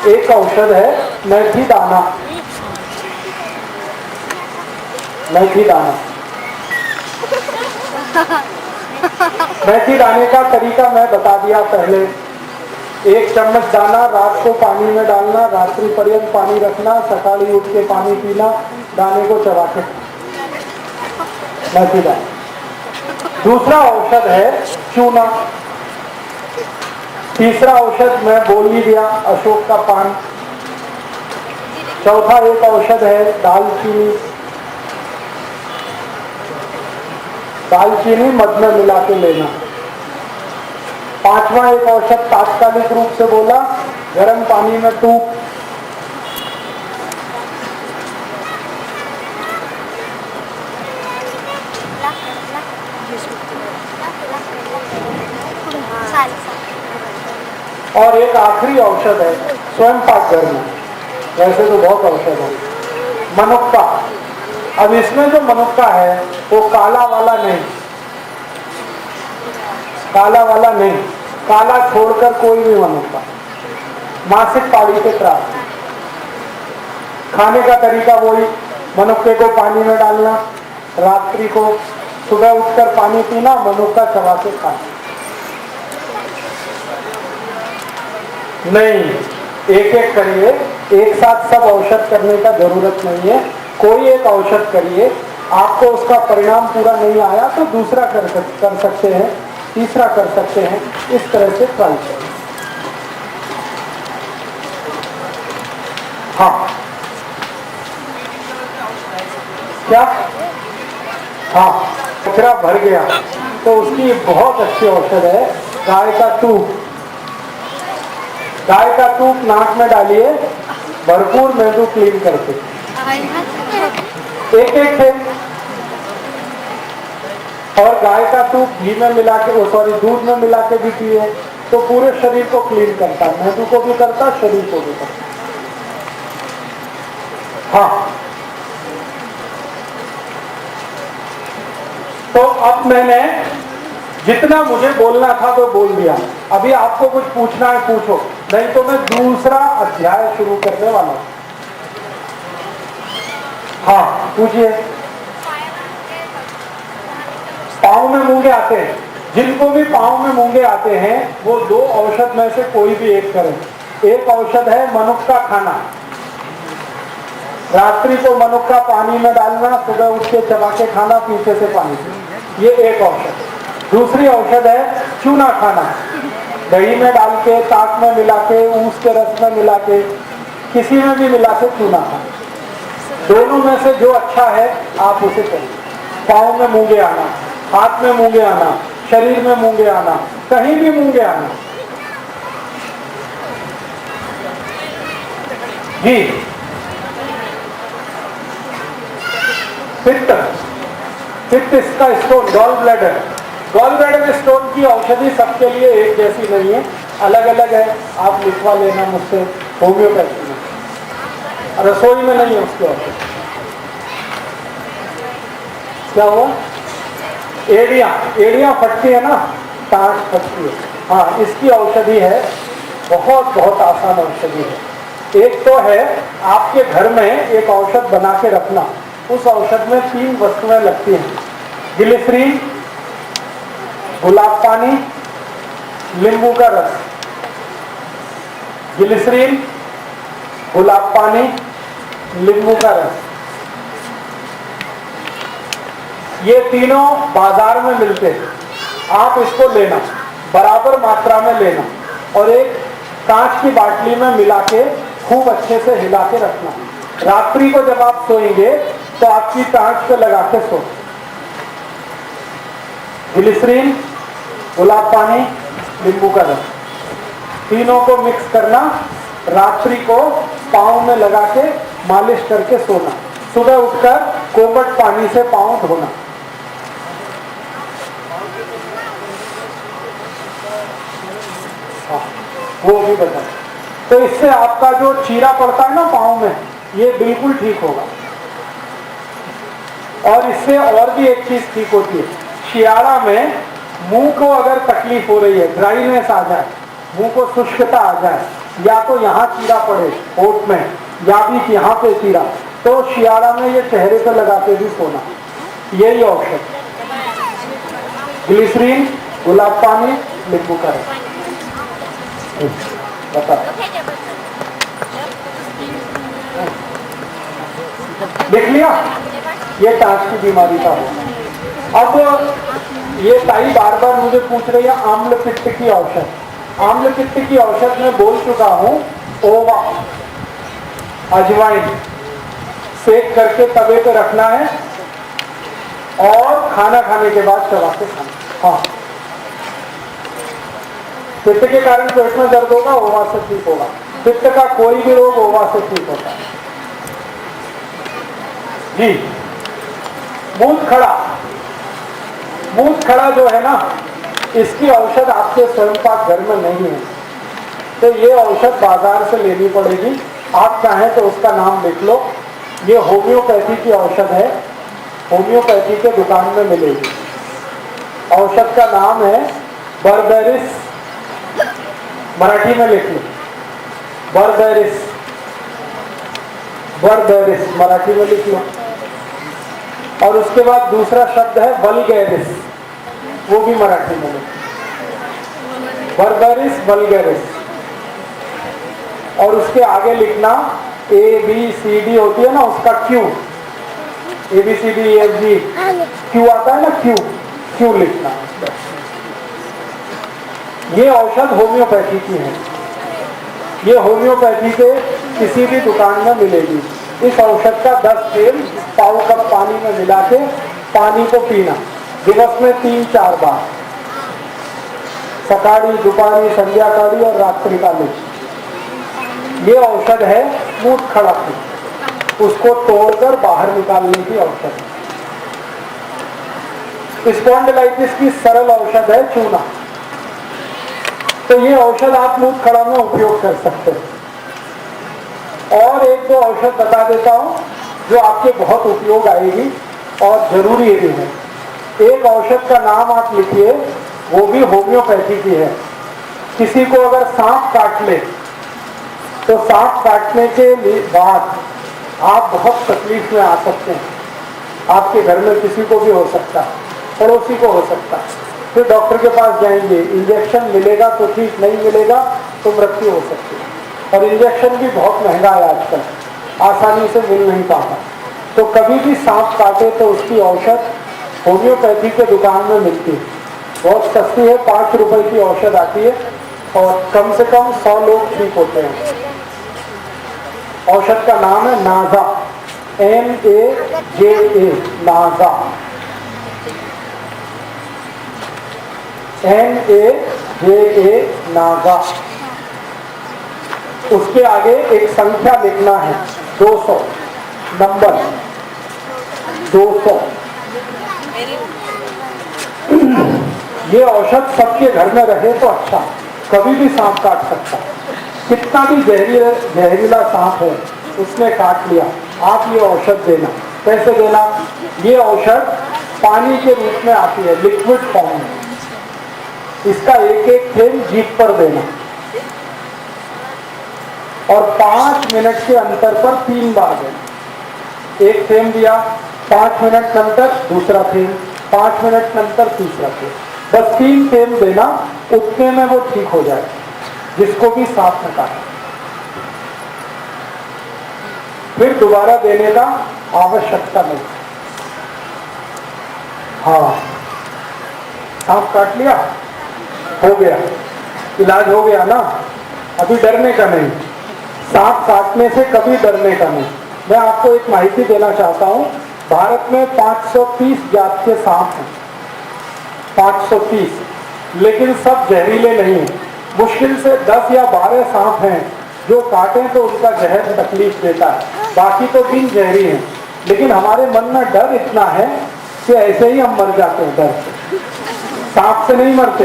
Speaker 4: एक औषध है मेथी दाना। मेथी दाना, मेथी दाने का तरीका मैं बता दिया पहले। 1 चम्मच दाना रात को पानी में डालना, रात्रि पर्यंत पानी रखना, सकाली उठ के पानी पीना, दाने को चबा के, मेथी दाना। दूसरा औषध है चूना। तीसरा औषध मैं बोल ही दिया, अशोक का पान। चौथा एक औषध है दालचीनी। दालचीनी मध में मिला के लेना। 5वां एक औषध तात्कालिक रूप से बोला, गर्म पानी में टूक। और एक आखिरी औषध है स्वयं पाक घर में। वैसे तो बहुत औषध है। मनुक्का। अब इसमें जो मनुक्का है वो काला वाला नहीं, काला वाला नहीं, काला छोड़कर कोई भी मनुक्का। मासिक पाड़ी के त्रास। खाने का तरीका वही, मनुक्के को पानी में डालना, रात्रि को सुबह उठकर पानी पीना, मनुक्का चबा के खाना। नहीं, एक एक करिए, एक साथ सब औषध करने का जरूरत नहीं है। कोई एक औषध करिए, आपको उसका परिणाम पूरा नहीं आया तो दूसरा कर सकते हैं, तीसरा कर सकते हैं, इस तरह से ट्राई करें। हाँ क्या? हाँ, कचरा भर गया तो उसकी बहुत अच्छी औषध है गाय का दूध। गाय का दूध नाक में डालिए, भरपूर मेंदू क्लीन करके, एक एक थे। और गाय का दूध घी में मिला के, दूध में मिला के भी पिए तो पूरे शरीर को क्लीन करता है, मेंदू को भी करता, शरीर को भी करता। हाँ, तो अब मैंने जितना मुझे बोलना था तो बोल दिया। अभी आपको कुछ पूछना है पूछो, नहीं तो मैं दूसरा अध्याय शुरू करने वाला हूं। हाँ पूछिए। पाँव में मूंगे आते हैं, जिनको भी पाँव में मूंगे आते हैं वो दो औषध में से कोई भी एक करें। एक औषध है मनुख का खाना, रात्रि को मनुख का पानी में डालना, सुबह उठ के चबा के खाना, पीछे से पानी से, ये एक औषध। दूसरी औषध है चूना खाना, दही में डाल के, ताक में मिला के, ऊस के रस में मिला के, किसी में भी मिला के चूना खाना। दोनों में से जो अच्छा है आप उसे करिए। पाँव में मूंगे आना, हाथ में मूंगे आना, शरीर में मूंगे आना, कहीं भी मूंगे आना। जी, पित्त, पित्त इसका stone, gall bladder. Gall bladder stone की औषधि सबके लिए एक जैसी नहीं है, अलग अलग है। आप लिखवा लेना मुझसे, होम्योपैथी में, रसोई में नहीं है उसकी औषधि। क्या हुआ? एड़ियां फटती है ना, टांट फटती है, हाँ, इसकी औषधि है, बहुत बहुत आसान औषधि है। एक तो है आपके घर में एक औषध बना के रखना, उस औषध में 3 वस्तुएं लगती हैं, ग्लिसरीन, गुलाब पानी, नींबू का रस। ग्लिसरीन, गुलाब पानी, नींबू का रस, ये तीनों बाजार में मिलते हैं। आप इसको लेना, बराबर मात्रा में लेना, और एक कांच की बाटली में मिला के खूब अच्छे से हिला के रखना। रात्रि को जब आप सोएंगे तो आपकी टांच पे लगा के सो। ग्लिसरीन, गुलाब पानी, नींबू का रस, तीनों को मिक्स करना, रात्रि को पाँव में लगा के मालिश करके सोना, सुबह उठकर कोमट पानी से पाँव धोना। वो भी बता। तो इससे आपका जो चीरा पड़ता है ना पाँव में, ये बिल्कुल ठीक होगा। और इससे और भी एक चीज ठीक होती है, शियाड़ा में मुंह को अगर तकलीफ हो रही है, ड्राइनेस आ जाए, मुंह को शुष्कता आ जाए, या तो यहाँ चीरा पड़े होठ में, या भी यहाँ पे चीरा, तो शियाड़ा में ये चेहरे पे लगा के भी सोना। यही औषध, ग्लिसरीन, गुलाब पानी, नींबू का रस। बता, देख लिया? ये टांच की बीमारी का हो। अब ये ताई बार बार मुझे पूछ रही है आम्ल पित्त की औषध। आम्ल पित्त की औषध में बोल चुका हूं, ओवा, अजवाइन सेक करके तवे पे रखना है और खाना खाने के बाद चबा के खाना। हाँ, पित्त के कारण पेट में दर्द होगा, ओवा से ठीक होगा। पित्त का कोई भी रोग ओवा से ठीक होता है। जी, मूत खड़ा, मूत खड़ा जो है ना, इसकी औषध आपके स्वयं पाक घर में नहीं है, तो ये औषध बाजार से लेनी पड़ेगी। आप चाहें तो उसका नाम लिख लो, ये होम्योपैथी की औषध है, होम्योपैथी के दुकान में मिलेगी। औषध का नाम है बर्बेरिस, मराठी में लिख लो, बर्बेरिस, बर्बेरिस मराठी में लिख लो। और उसके बाद दूसरा शब्द है वल्गैरिस, वो भी मराठी में लिख लो, बर्बेरिस वल्गैरिस। और उसके आगे लिखना ABCD होती है ना, उसका Q, ABCD EFG, Q आता है ना, Q लिखना। ये औषध होम्योपैथी की है, ये होम्योपैथी के किसी भी दुकान में मिलेगी। इस औषध का 10 तेल पाव कप पानी में मिला के पानी को पीना, दिवस में 3-4 बार, सकाळी, दोपहरी, संध्याकाळी और रात्रि काली। ये औषध है मूत खड़ा की, उसको तोड़कर बाहर निकालने की औषध। स्पॉन्डिलाइटिस की सरल औषध है चूना। तो ये औषध आप मूत खड़ा में उपयोग कर सकते हैं। और एक दो औषध बता देता हूँ जो आपके बहुत उपयोग आएगी और जरूरी भी है। एक औषध का नाम आप लिखिए, वो भी होम्योपैथी की है। किसी को अगर सांप काट ले तो सांप काटने के बाद आप बहुत तकलीफ में आ सकते हैं। आपके घर में किसी को भी हो सकता है, पड़ोसी को हो सकता है। फिर डॉक्टर के पास जाएंगे, इंजेक्शन मिलेगा तो ठीक, नहीं मिलेगा तो मृत्यु हो सकती है। और इंजेक्शन भी बहुत महंगा है आजकल, आसानी से मिल नहीं पाता। तो कभी भी सांप काटे तो उसकी औषध होम्योपैथी के दुकान में मिलती है, बहुत सस्ती है, 5 रुपए की औषध आती है और कम से कम 100 लोग ठीक होते हैं। औषध का नाम है नाजा, NAJA, नाजा, NAJA, नागा। उसके आगे एक संख्या लिखना है, 200, नंबर 200। ये औषध सबके घर में रहे तो अच्छा, कभी भी सांप काट सकता, कितना भी जहरीला सांप है उसने काट लिया, आप ये औषध देना। कैसे देना? ये औषध पानी के रूप में आती है, लिक्विड फॉर्म में। इसका एक एक थेम जीभ पर देना और 5 मिनट के अंतर पर 3 बार देना। एक थेम दिया, 5 मिनट अंतर दूसरा थेम, 5 मिनट अंतर तीसरा थेम, बस 3 थेम देना, उतने में वो ठीक हो जाए जिसको भी सांप में काटा। फिर दोबारा देने का आवश्यकता नहीं। हाँ, सांप काट लिया, हो गया, इलाज हो गया ना, अभी डरने का नहीं। सांप काटने से कभी डरने का नहीं। मैं आपको एक माहिती देना चाहता हूँ, भारत में 530 जात के सांप हैं, 530, लेकिन सब जहरीले नहीं हैं। मुश्किल से 10 या 12 सांप हैं जो काटें तो उनका जहर तकलीफ देता है, बाकी तो बिन जहरी हैं। लेकिन हमारे मन में डर इतना है कि ऐसे ही हम मर जाते हैं डर से। सांप से नहीं मरते,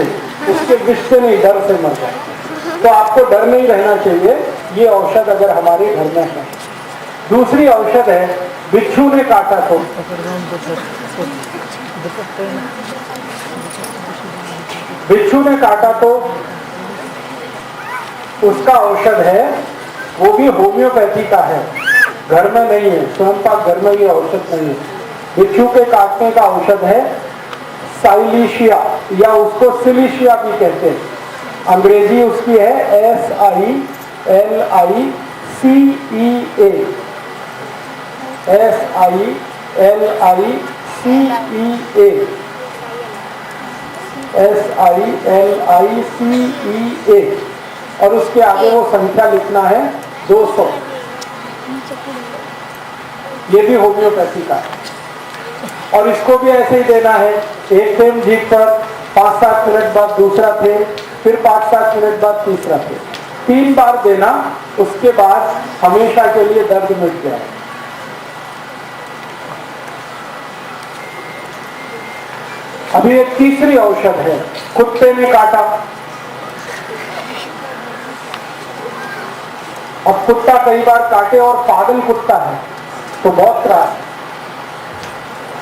Speaker 4: उसके विष से नहीं, डर से मर जाते। तो आपको डर नहीं रहना चाहिए, ये औषध अगर हमारे घर में है। दूसरी औषध है, बिच्छू ने काटा तो। बिच्छू ने काटा तो उसका औषध है, वो भी होम्योपैथी का है, घर में नहीं है, स्वयं घर में ये औषध नहीं है। बिच्छू के काटने का औषध है साइलिशिया, या उसको सिलिशिया भी कहते हैं। अंग्रेजी उसकी है SILICEA, SILICEA, और उसके आगे वो संख्या लिखना है 200। ये भी होम्योपैथी का है और इसको भी ऐसे ही देना है, एक थेम जीभ पर, 5-7 मिनट बाद दूसरा थेम, फिर 5-7 मिनट बाद तीसरा थेम, 3 बार देना। उसके बाद हमेशा के लिए दर्द मिट जाए। अभी एक तीसरी औषध है, कुत्ते ने काटा। अब कुत्ता कई बार काटे और पागल कुत्ता है तो बहुत त्रास।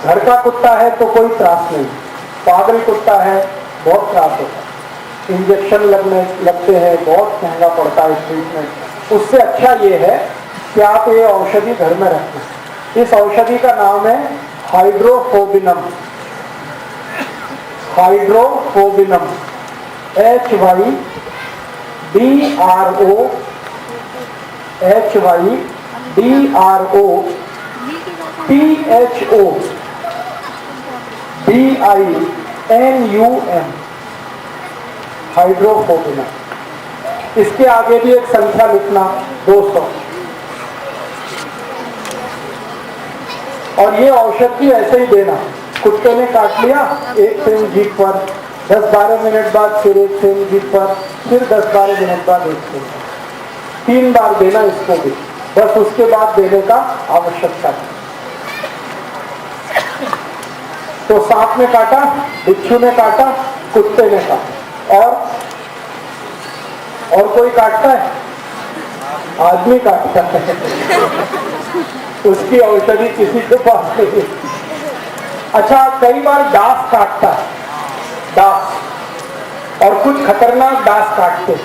Speaker 4: घर का कुत्ता है तो कोई त्रास नहीं, पागल कुत्ता है बहुत त्रास होता है, इंजेक्शन लगते हैं, बहुत महंगा पड़ता है ट्रीटमेंट। उससे अच्छा ये है कि आप ये औषधि घर में रखें। इस औषधि का नाम है हाइड्रोफोबिनम। हाइड्रोफोबिनम, HYDROPHOBINUM, हाइड्रोफोबिनम। इसके आगे भी एक संख्या लिखना, 200। और ये औषध भी ऐसे ही देना, कुत्ते ने काट लिया, एक थेम जीभ पर, 10-12 मिनट बाद फिर एक थेम जीभ पर, फिर 10-12 मिनट बाद एक थेम, 3 बार देना इसको भी, बस उसके बाद देने का आवश्यकता है। तो सांप ने काटा, बिच्छू ने काटा, कुत्ते ने काटा, और कोई काटता है? आदमी काटता है, उसकी औषधि किसी के पास नहीं। अच्छा, कई बार डांस काटता है, डांस, और कुछ खतरनाक डांस काटते,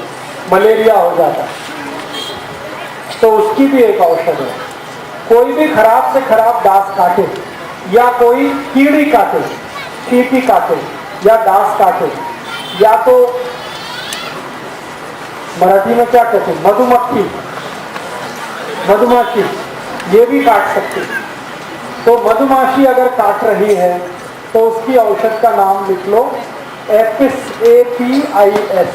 Speaker 4: मलेरिया हो जाता है, तो उसकी भी एक औषध है। कोई भी खराब से खराब डांस काटे, या कोई कीड़ी काटे, चींटी काटे, या डांस काटे, या तो मराठी में क्या कहते हैं, मधुमक्खी, मधुमाखी, ये भी काट सकते। तो मधुमाखी अगर काट रही है तो उसकी औषध का नाम लिख लो, एपिस, APIS,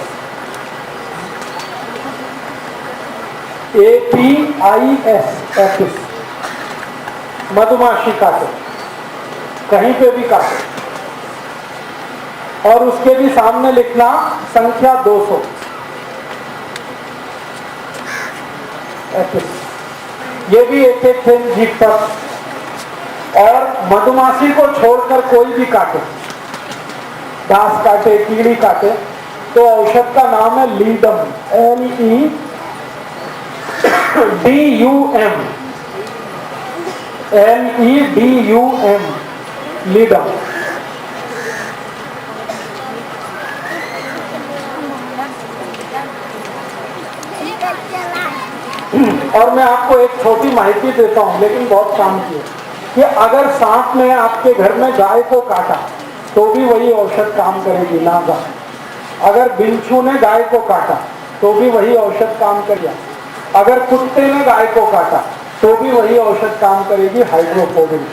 Speaker 4: APIS, एपिस। मधुमाखी काटे, कहीं पे भी काटे, और उसके भी सामने लिखना संख्या 200, एपिस। ये भी एक एक दिन जीप पर। और मधुमाखी को छोड़कर कोई भी काटे, डांस काटे, कीड़ी काटे, तो औषध का नाम है लीडम, LEDUM, LEDUM, लीडम। और मैं आपको एक छोटी माहिती देता हूं, लेकिन बहुत काम की है, कि अगर सांप ने आपके घर में गाय को काटा तो भी वही औषध काम करेगी, नागा। अगर बिच्छू ने गाय को काटा तो भी वही औषध काम करेगा। अगर कुत्ते ने गाय को काटा तो भी वही औषध काम करेगी, हाइड्रोफोबिन।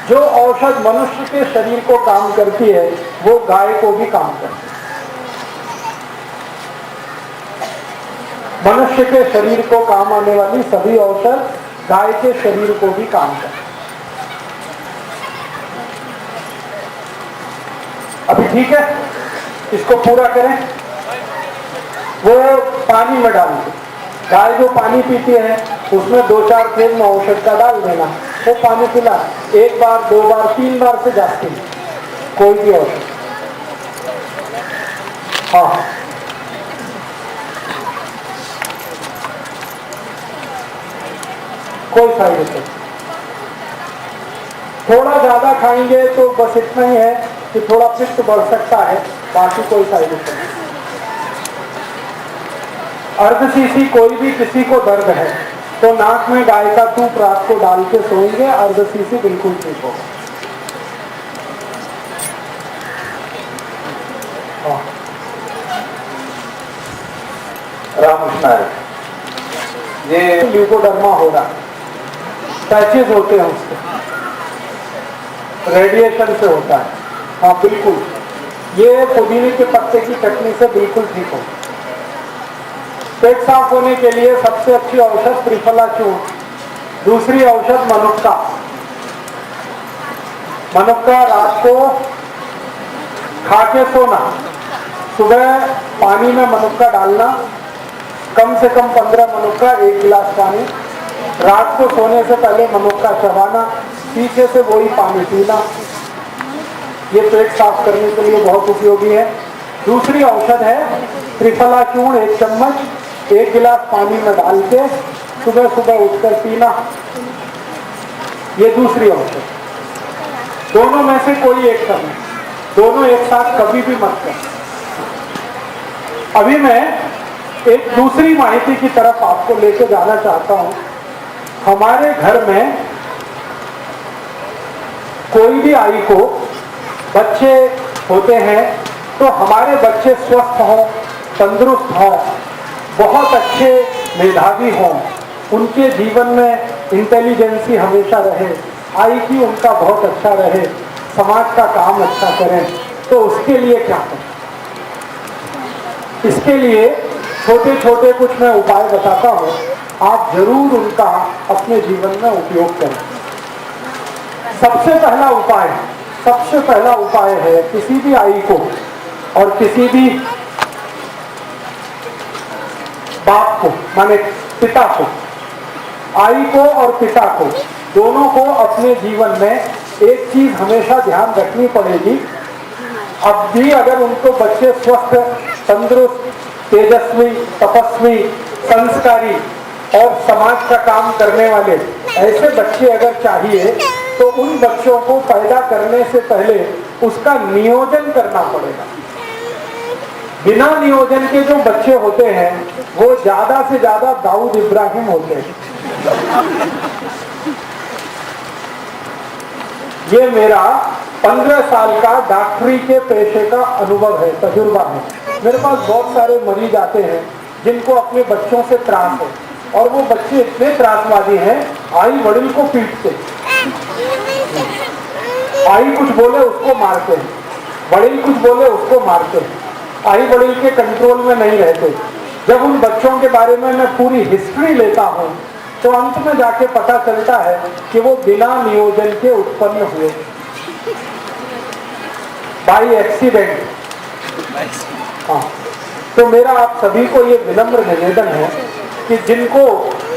Speaker 4: जो औषध मनुष्य के शरीर को काम करती है वो गाय को भी काम करती है। मनुष्य के शरीर को काम आने वाली सभी औषध गाय के शरीर को भी काम करती है। अभी ठीक है, इसको पूरा करें। वो पानी में डाल दो, गाय जो पानी पीती है उसमें 2-4 फेर में औषध का डाल देना, वो पानी पिला, 1 बार 2 बार 3 बार से जाती है कोई भी औषध। हाँ, कोई साइड इफेक्ट। थोड़ा ज्यादा खाएंगे तो बस इतना ही है कि थोड़ा पित्त बढ़ सकता है, बाकी कोई साइड इफेक्ट नहीं। अर्धशीशी, कोई भी किसी को दर्द है तो नाक में गाय का तूप रात को डाल के सोएंगे, अर्धशीशी बिल्कुल ठीक होगा। रामकृष्ण, ये ल्यूकोडर्मा हो रहा, पैचेज होते हैं उसके, रेडिएशन से होता है। हाँ बिल्कुल, ये पुदीने के पत्ते की चटनी से बिल्कुल ठीक हो। पेट साफ होने के लिए सबसे अच्छी औषध त्रिफला चूर्ण, दूसरी औषध मनुक्का। मनुक्का रात को खा के सोना, सुबह पानी में मनुक्का डालना, कम से कम 15 मनुक्का 1 गिलास पानी, रात को सोने से पहले मनुक्का चबाना, पीछे से वही पानी पीना। ये पेट साफ करने के लिए बहुत उपयोगी है। दूसरी औषध है त्रिफला चूर्ण, 1 चम्मच 1 गिलास पानी में डाल के सुबह सुबह उठकर पीना, ये दूसरी औषध। दोनों में से कोई एक करना, दोनों एक साथ कभी भी मत कर। अभी मैं एक दूसरी माहिती की तरफ आपको लेके जाना चाहता हूं। हमारे घर में कोई भी आई को बच्चे होते हैं तो हमारे बच्चे स्वस्थ हों, तंदुरुस्त हों, बहुत अच्छे मेधावी हों, उनके जीवन में इंटेलिजेंसी हमेशा रहे, IQ उनका बहुत अच्छा रहे, समाज का काम अच्छा करें, तो उसके लिए क्या करें? इसके लिए छोटे छोटे कुछ मैं उपाय बताता हूँ, आप जरूर उनका अपने जीवन में उपयोग करें। सबसे पहला उपाय है किसी भी आई को और किसी भी बाप को, माने पिता को, आई को और पिता को, दोनों को अपने जीवन में एक चीज हमेशा ध्यान रखनी पड़ेगी। अब भी अगर उनको बच्चे स्वस्थ, तंदुरुस्त, तेजस्वी, तपस्वी, संस्कारी और समाज का काम करने वाले ऐसे बच्चे अगर चाहिए तो उन बच्चों को पैदा करने से पहले उसका नियोजन करना पड़ेगा। बिना नियोजन के जो बच्चे होते हैं वो ज्यादा से ज्यादा दाऊद इब्राहिम होते हैं। ये मेरा 15 साल का डॉक्टरी के पेशे का अनुभव है, तजुर्बा है। मेरे पास बहुत सारे मरीज आते हैं जिनको अपने बच्चों से त्रास है और वो बच्चे इतने त्रासवादी हैं, आई वड़िल को पीटते, आई कुछ बोले उसको मारते हैं, वड़िल कुछ बोले उसको मारते हैं, आई वड़िल के कंट्रोल में नहीं रहते। जब उन बच्चों के बारे में मैं पूरी हिस्ट्री लेता हूँ तो अंत में जाके पता चलता है कि वो बिना नियोजन के उत्पन्न हुए, बाई एक्सीडेंट। हाँ, तो मेरा आप सभी को ये विनम्र निवेदन है कि जिनको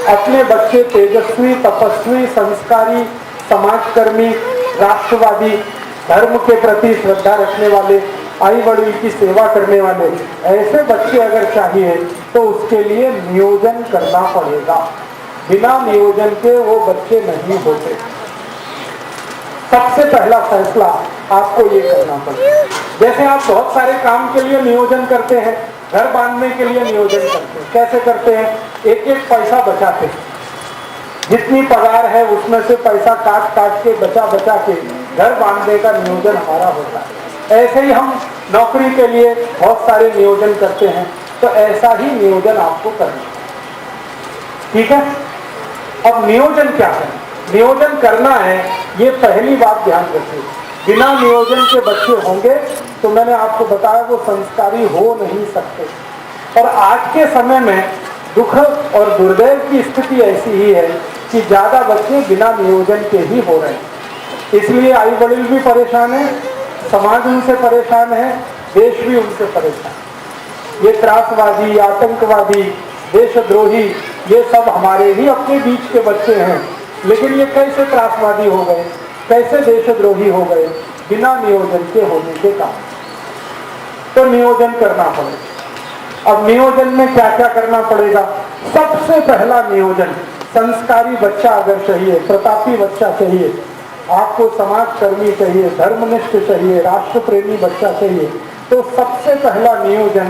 Speaker 4: अपने बच्चे तेजस्वी, तपस्वी, संस्कारी, समाजकर्मी, राष्ट्रवादी, धर्म के प्रति श्रद्धा रखने वाले, आई वड़िल की सेवा करने वाले ऐसे बच्चे अगर चाहिए तो उसके लिए नियोजन करना पड़ेगा। बिना नियोजन के वो बच्चे नहीं होते। सबसे पहला फैसला आपको ये करना पड़ेगा। जैसे आप बहुत सारे काम के लिए नियोजन करते हैं, घर बांधने के लिए नियोजन करते हैं, कैसे करते हैं? एक एक पैसा बचाते हैं, जितनी पगार है उसमें से पैसा काट काट के बचा बचा के घर बांधने का नियोजन हमारा होता है। ऐसे ही हम नौकरी के लिए बहुत सारे नियोजन करते हैं, तो ऐसा ही नियोजन आपको करना है। ठीक है? अब नियोजन क्या है? नियोजन करना है, ये पहली बात ध्यान रखिए। बिना नियोजन के बच्चे होंगे तो मैंने आपको बताया वो संस्कारी हो नहीं सकते। और आज के समय में दुख और दुर्दैव की स्थिति ऐसी ही है कि ज्यादा बच्चे बिना नियोजन के ही हो रहे हैं। इसलिए आई वड़िल भी परेशान है, समाज उनसे परेशान है, देश भी उनसे परेशान। ये त्रासवादी, आतंकवादी, देशद्रोही, ये सब हमारे ही अपने बीच के बच्चे हैं। लेकिन ये कैसे त्रासवादी हो गए, कैसे देशद्रोही हो गए? बिना नियोजन के होने के कारण। तो नियोजन करना पड़ेगा। अब नियोजन में क्या क्या करना पड़ेगा? सबसे पहला नियोजन, संस्कारी बच्चा अगर चाहिए, प्रतापी बच्चा चाहिए, आपको समाजकर्मी चाहिए, धर्मनिष्ठ चाहिए, राष्ट्र प्रेमी बच्चा चाहिए, तो सबसे पहला नियोजन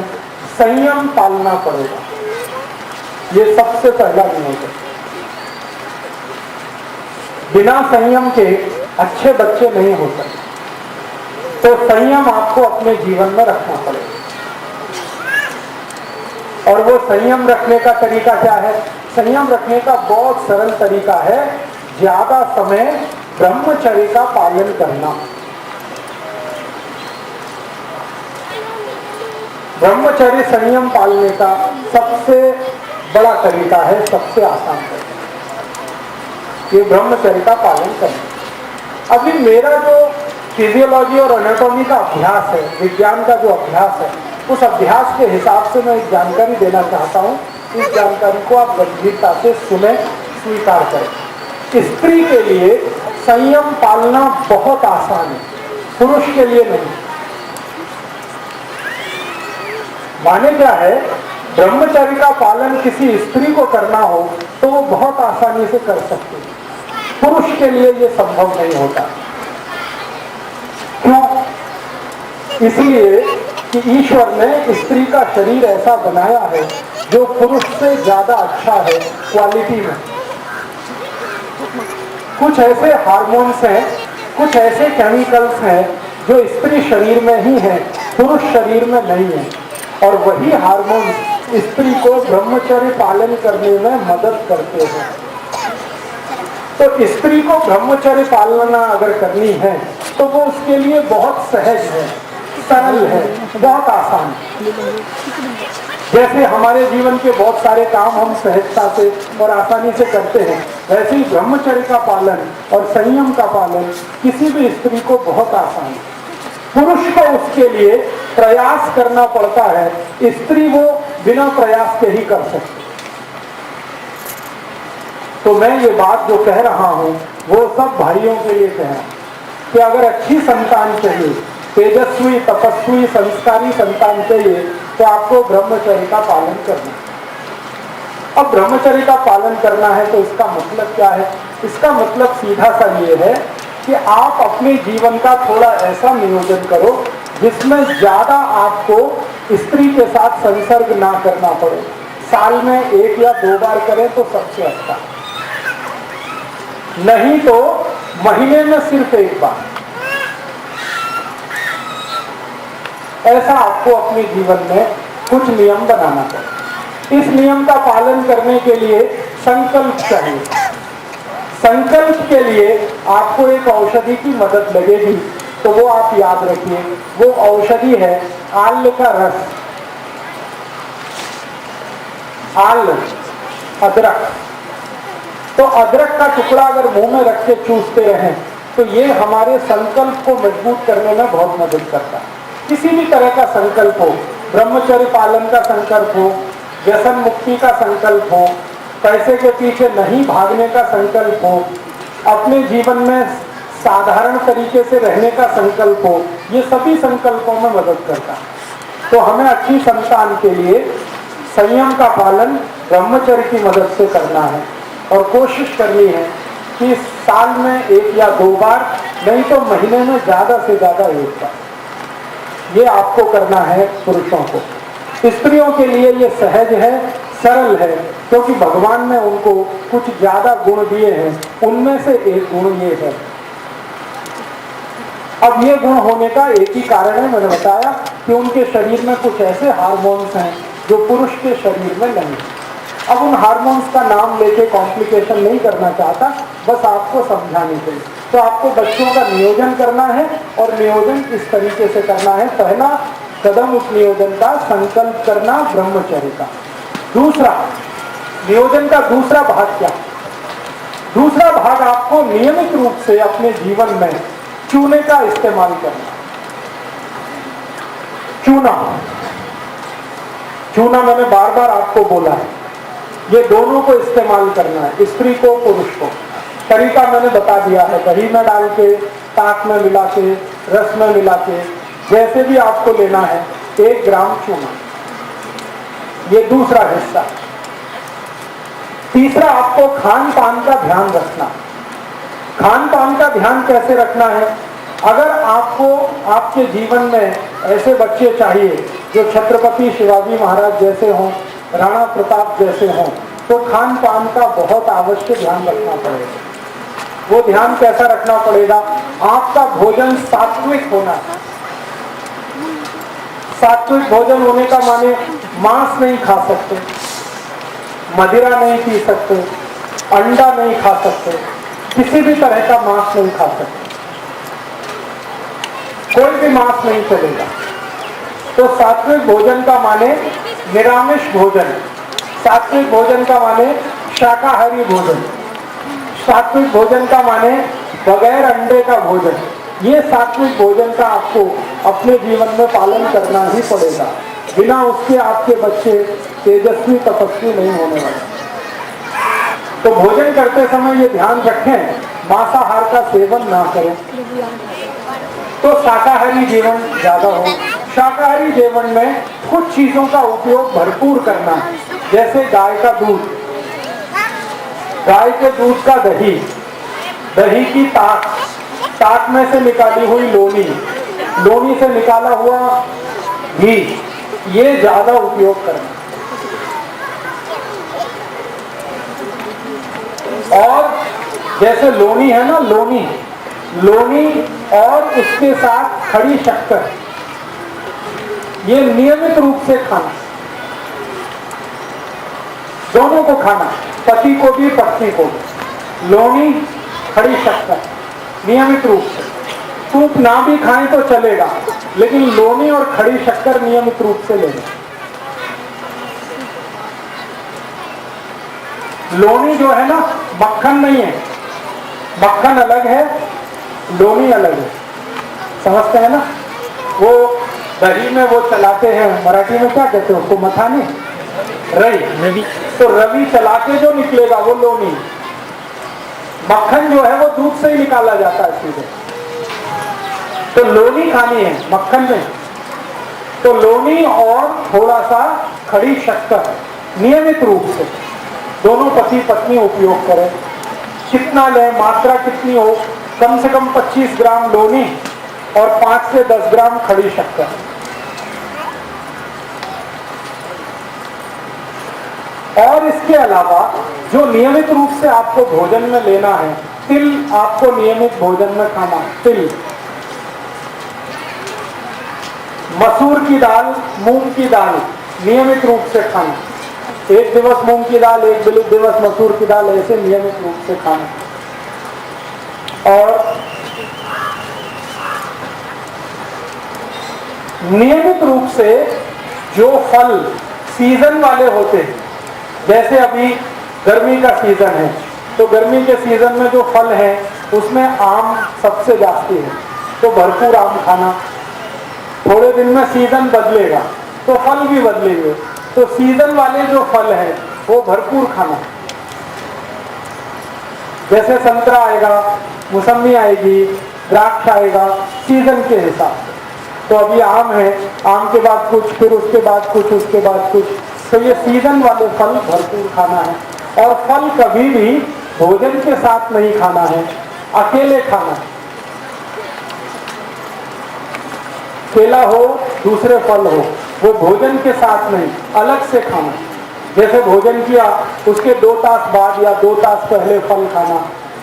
Speaker 4: संयम पालना पड़ेगा। ये सबसे पहला नियोजन। बिना संयम के अच्छे बच्चे नहीं हो सकते। तो संयम आपको अपने जीवन में रखना पड़ेगा। और वो संयम रखने का तरीका क्या है? संयम रखने का बहुत सरल तरीका है, ज्यादा समय ब्रह्मचर्य का पालन करना। ब्रह्मचर्य संयम पालने का सबसे बड़ा तरीका है, सबसे आसान तरीका ये ब्रह्मचर्य का पालन करना। अभी मेरा जो फिजियोलॉजी और एनाटॉमी का अभ्यास है, विज्ञान का जो अभ्यास है, उस अभ्यास के हिसाब से मैं एक जानकारी देना चाहता हूँ। इस जानकारी को आप गंभीरता से सुने, स्वीकार करें। स्त्री के लिए संयम पालना बहुत आसान है, पुरुष के लिए नहीं। माने क्या है? ब्रह्मचर्य का पालन किसी स्त्री को करना हो तो वो बहुत आसानी से कर सकती है, पुरुष के लिए ये संभव नहीं होता। क्यों? इसलिए कि ईश्वर ने स्त्री का शरीर ऐसा बनाया है जो पुरुष से ज्यादा अच्छा है क्वालिटी में। कुछ ऐसे हार्मोन्स हैं, कुछ ऐसे केमिकल्स हैं जो स्त्री शरीर में ही है, पुरुष शरीर में नहीं है। और वही हार्मोन स्त्री को ब्रह्मचर्य पालन करने में मदद करते हैं। तो स्त्री को ब्रह्मचर्य पालना अगर करनी है तो वो उसके लिए बहुत सहज है, सरल है, बहुत आसान है। जैसे हमारे जीवन के बहुत सारे काम हम सहजता से और आसानी से करते हैं, वैसे ही ब्रह्मचर्य का पालन और संयम का पालन किसी भी स्त्री को बहुत आसान है। पुरुष को उसके लिए प्रयास करना पड़ता है, स्त्री वो बिना प्रयास के ही कर सकती। तो मैं ये बात जो कह रहा हूं वो सब भाइयों के लिए कह रहा हूं कि अगर अच्छी संतान चाहिए, तेजस्वी, तपस्वी, संस्कारी संतान चाहिए तो आपको ब्रह्मचर्य का पालन करना। अब ब्रह्मचर्य का पालन करना है तो इसका मतलब क्या है? इसका मतलब सीधा सा ये है कि आप अपने जीवन का थोड़ा ऐसा नियोजन करो जिसमें ज्यादा आपको स्त्री के साथ संसर्ग ना करना पड़े। साल में 1 या 2 बार करें तो सबसे अच्छा, नहीं तो महीने में सिर्फ 1 बार। ऐसा आपको अपने जीवन में कुछ नियम बनाना पड़े। इस नियम का पालन करने के लिए संकल्प चाहिए। संकल्प के लिए आपको एक औषधि की मदद लगेगी, तो वो आप याद रखिए। वो औषधि है आल का रस, आल, अदरक। तो अदरक का टुकड़ा अगर मुंह में रख के चूसते रहें तो ये हमारे संकल्प को मजबूत करने में बहुत मदद करता है। किसी भी तरह का संकल्प हो, ब्रह्मचर्य पालन का संकल्प हो, व्यसन मुक्ति का संकल्प हो, पैसे के पीछे नहीं भागने का संकल्प हो, अपने जीवन में साधारण तरीके से रहने का संकल्प हो, ये सभी संकल्पों में मदद करता है। तो हमें अच्छी संतान के लिए संयम का पालन ब्रह्मचर्य की मदद से करना है और कोशिश करनी है कि साल में 1 या 2 बार, नहीं तो महीने में ज्यादा से ज्यादा 1 बार, ये आपको करना है पुरुषों को। स्त्रियों के लिए ये सहज है, सरल है, क्योंकि भगवान ने उनको कुछ ज्यादा गुण दिए हैं, उनमें से एक गुण ये है। अब ये गुण होने का एक ही कारण है, मैंने बताया कि उनके शरीर में कुछ ऐसे हार्मोन्स हैं जो पुरुष के शरीर में नहीं। अब उन हार्मोन्स का नाम लेके कॉम्प्लिकेशन नहीं करना चाहता, बस आपको समझाने के लिए। तो आपको बच्चों का नियोजन करना है और नियोजन इस तरीके से करना है। पहला कदम उस नियोजन का संकल्प करना ब्रह्मचर्य का। दूसरा, नियोजन का दूसरा भाग क्या? दूसरा भाग आपको नियमित रूप से अपने जीवन में चूने का इस्तेमाल करना। चूना मैंने बार बार आपको बोला है, ये दोनों को इस्तेमाल करना है, स्त्री को पुरुष को। तरीका मैंने बता दिया है, दही में डाल के, ताक में मिला के, रस में मिला के, जैसे भी आपको लेना है। 1 ग्राम चूना, ये दूसरा हिस्सा। तीसरा, आपको खान पान का ध्यान रखना। खान पान का ध्यान कैसे रखना है? अगर आपको आपके जीवन में ऐसे बच्चे चाहिए जो छत्रपति शिवाजी महाराज जैसे हों, राणा प्रताप जैसे हों, तो खान पान का बहुत आवश्यक ध्यान रखना पड़ेगा। वो ध्यान कैसा रखना पड़ेगा? आपका भोजन सात्विक होना। सात्विक भोजन होने का माने मांस नहीं खा सकते, मदिरा नहीं पी सकते, अंडा नहीं खा सकते, किसी भी तरह का मांस नहीं खा सकते, कोई भी मांस नहीं चलेगा। तो सात्विक भोजन का माने निरामिष भोजन, सात्विक भोजन का माने शाकाहारी भोजन, सात्विक भोजन का माने बगैर अंडे का भोजन। ये सात्विक भोजन का आपको अपने जीवन में पालन करना ही पड़ेगा, बिना उसके आपके बच्चे तेजस्वी तपस्वी नहीं होने वाले। तो भोजन करते समय ये ध्यान रखें, मांसाहार का सेवन ना करें, तो शाकाहारी जीवन ज्यादा हो। शाकाहारी जीवन में कुछ चीजों का उपयोग भरपूर करना है, जैसे गाय का दूध, गाय के दूध का दही, दही की ताक, ताक में से निकाली हुई लोनी, लोनी से निकाला हुआ घी, ये ज्यादा उपयोग करना। और जैसे लोनी है ना, लोनी, लोनी और उसके साथ खड़ी शक्कर, ये नियमित रूप से खाना, दोनों को खाना, पति को भी पत्नी को भी। लोनी, खड़ी शक्कर नियमित रूप से। सूप ना भी खाएं तो चलेगा, लेकिन लोनी और खड़ी शक्कर नियमित रूप से लेना। लोनी जो है ना, मक्खन नहीं है, मक्खन अलग है, लोनी अलग है, समझते हैं ना? वो दही में वो चलाते हैं, मराठी में क्या कहते हैं उसको, मथानी, रवि, तो रवि चला के जो निकलेगा वो लोनी। मक्खन जो है वो दूध से ही निकाला जाता है सीधे, तो लोनी खानी है, मक्खन नहीं। तो लोनी और थोड़ा सा खड़ी शक्कर नियमित रूप से, दोनों पति पत्नी उपयोग करें। कितना लें, मात्रा कितनी हो, कम से कम 25 ग्राम लोनी और 5 से 10 ग्राम खड़ी शक्कर। और इसके अलावा जो नियमित रूप से आपको भोजन में लेना है, तिल आपको नियमित भोजन में खाना है। तिल, मसूर की दाल, मूंग की दाल नियमित रूप से खाना। एक दिवस मूंग की दाल, एक दिवस मसूर की दाल, ऐसे नियमित रूप से खाना। और नियमित रूप से जो फल सीजन वाले होते हैं, जैसे अभी गर्मी का सीजन है, तो गर्मी के सीजन में जो फल है उसमें आम सबसे जास्ती है, तो भरपूर आम खाना। थोड़े दिन में सीजन बदलेगा तो फल भी बदलेंगे, तो सीजन वाले जो फल हैं वो भरपूर खाना। जैसे संतरा आएगा, मौसमी आएगी, द्राक्ष आएगा, सीजन के हिसाब से। तो अभी आम है, आम के बाद कुछ, फिर उसके बाद कुछ, उसके बाद कुछ, तो ये सीजन वाले फल भरपूर खाना है। और फल कभी भी भोजन के साथ नहीं खाना है, अकेले खाना है। केला हो, दूसरे फल हो, वो भोजन के साथ नहीं, अलग से खाना। जैसे भोजन किया उसके 2 तास बाद या 2 तास पहले फल खाना,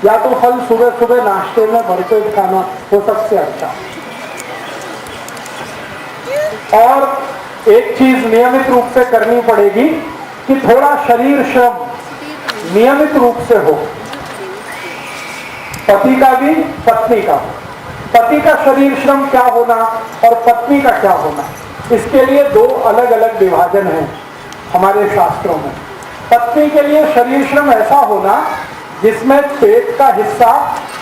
Speaker 4: या तो फल सुबह सुबह नाश्ते में भरपेट खाना, वो सबसे अच्छा। और एक चीज नियमित रूप से करनी पड़ेगी कि थोड़ा शरीर श्रम नियमित रूप से हो, पति का भी पत्नी का। पति का शरीर श्रम क्या होना और पत्नी का क्या होना, इसके लिए 2 अलग अलग विभाजन हैं हमारे शास्त्रों में। पत्नी के लिए शरीर श्रम ऐसा होना जिसमें पेट का हिस्सा,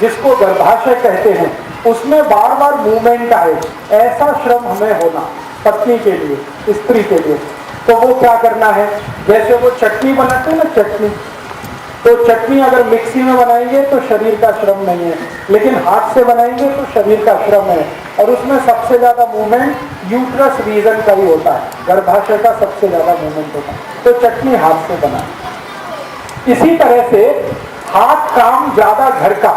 Speaker 4: जिसको गर्भाशय कहते हैं, उसमें बार बार मूवमेंट आए, ऐसा श्रम हमें होना पत्नी के लिए, स्त्री के लिए। तो वो क्या करना है, जैसे वो चटनी बनाते हैं ना, चटनी, तो चटनी अगर मिक्सी में बनाएंगे तो शरीर का श्रम नहीं है, लेकिन हाथ से बनाएंगे तो शरीर का श्रम है। और उसमें सबसे ज्यादा मूवमेंट यूट्रस रीजन का ही होता है, गर्भाशय का सबसे ज्यादा मूवमेंट होता है। तो चटनी हाथ से बनाए। इसी तरह से हाथ काम ज्यादा घर का,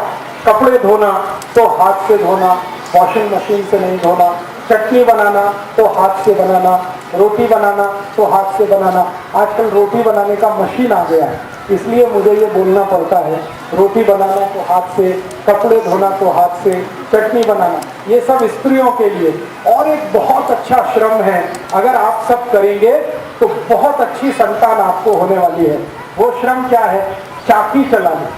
Speaker 4: कपड़े धोना तो हाथ से धोना, वॉशिंग मशीन से नहीं धोना। चटनी बनाना तो हाथ से बनाना, रोटी बनाना तो हाथ से बनाना। आजकल रोटी बनाने का मशीन आ गया है, इसलिए मुझे ये बोलना पड़ता है। रोटी बनाना तो हाथ से, कपड़े धोना तो हाथ से, चटनी बनाना, ये सब स्त्रियों के लिए। और एक बहुत अच्छा श्रम है, अगर आप सब करेंगे तो बहुत अच्छी संतान आपको होने वाली है। वो श्रम क्या है, चाकी चलाना।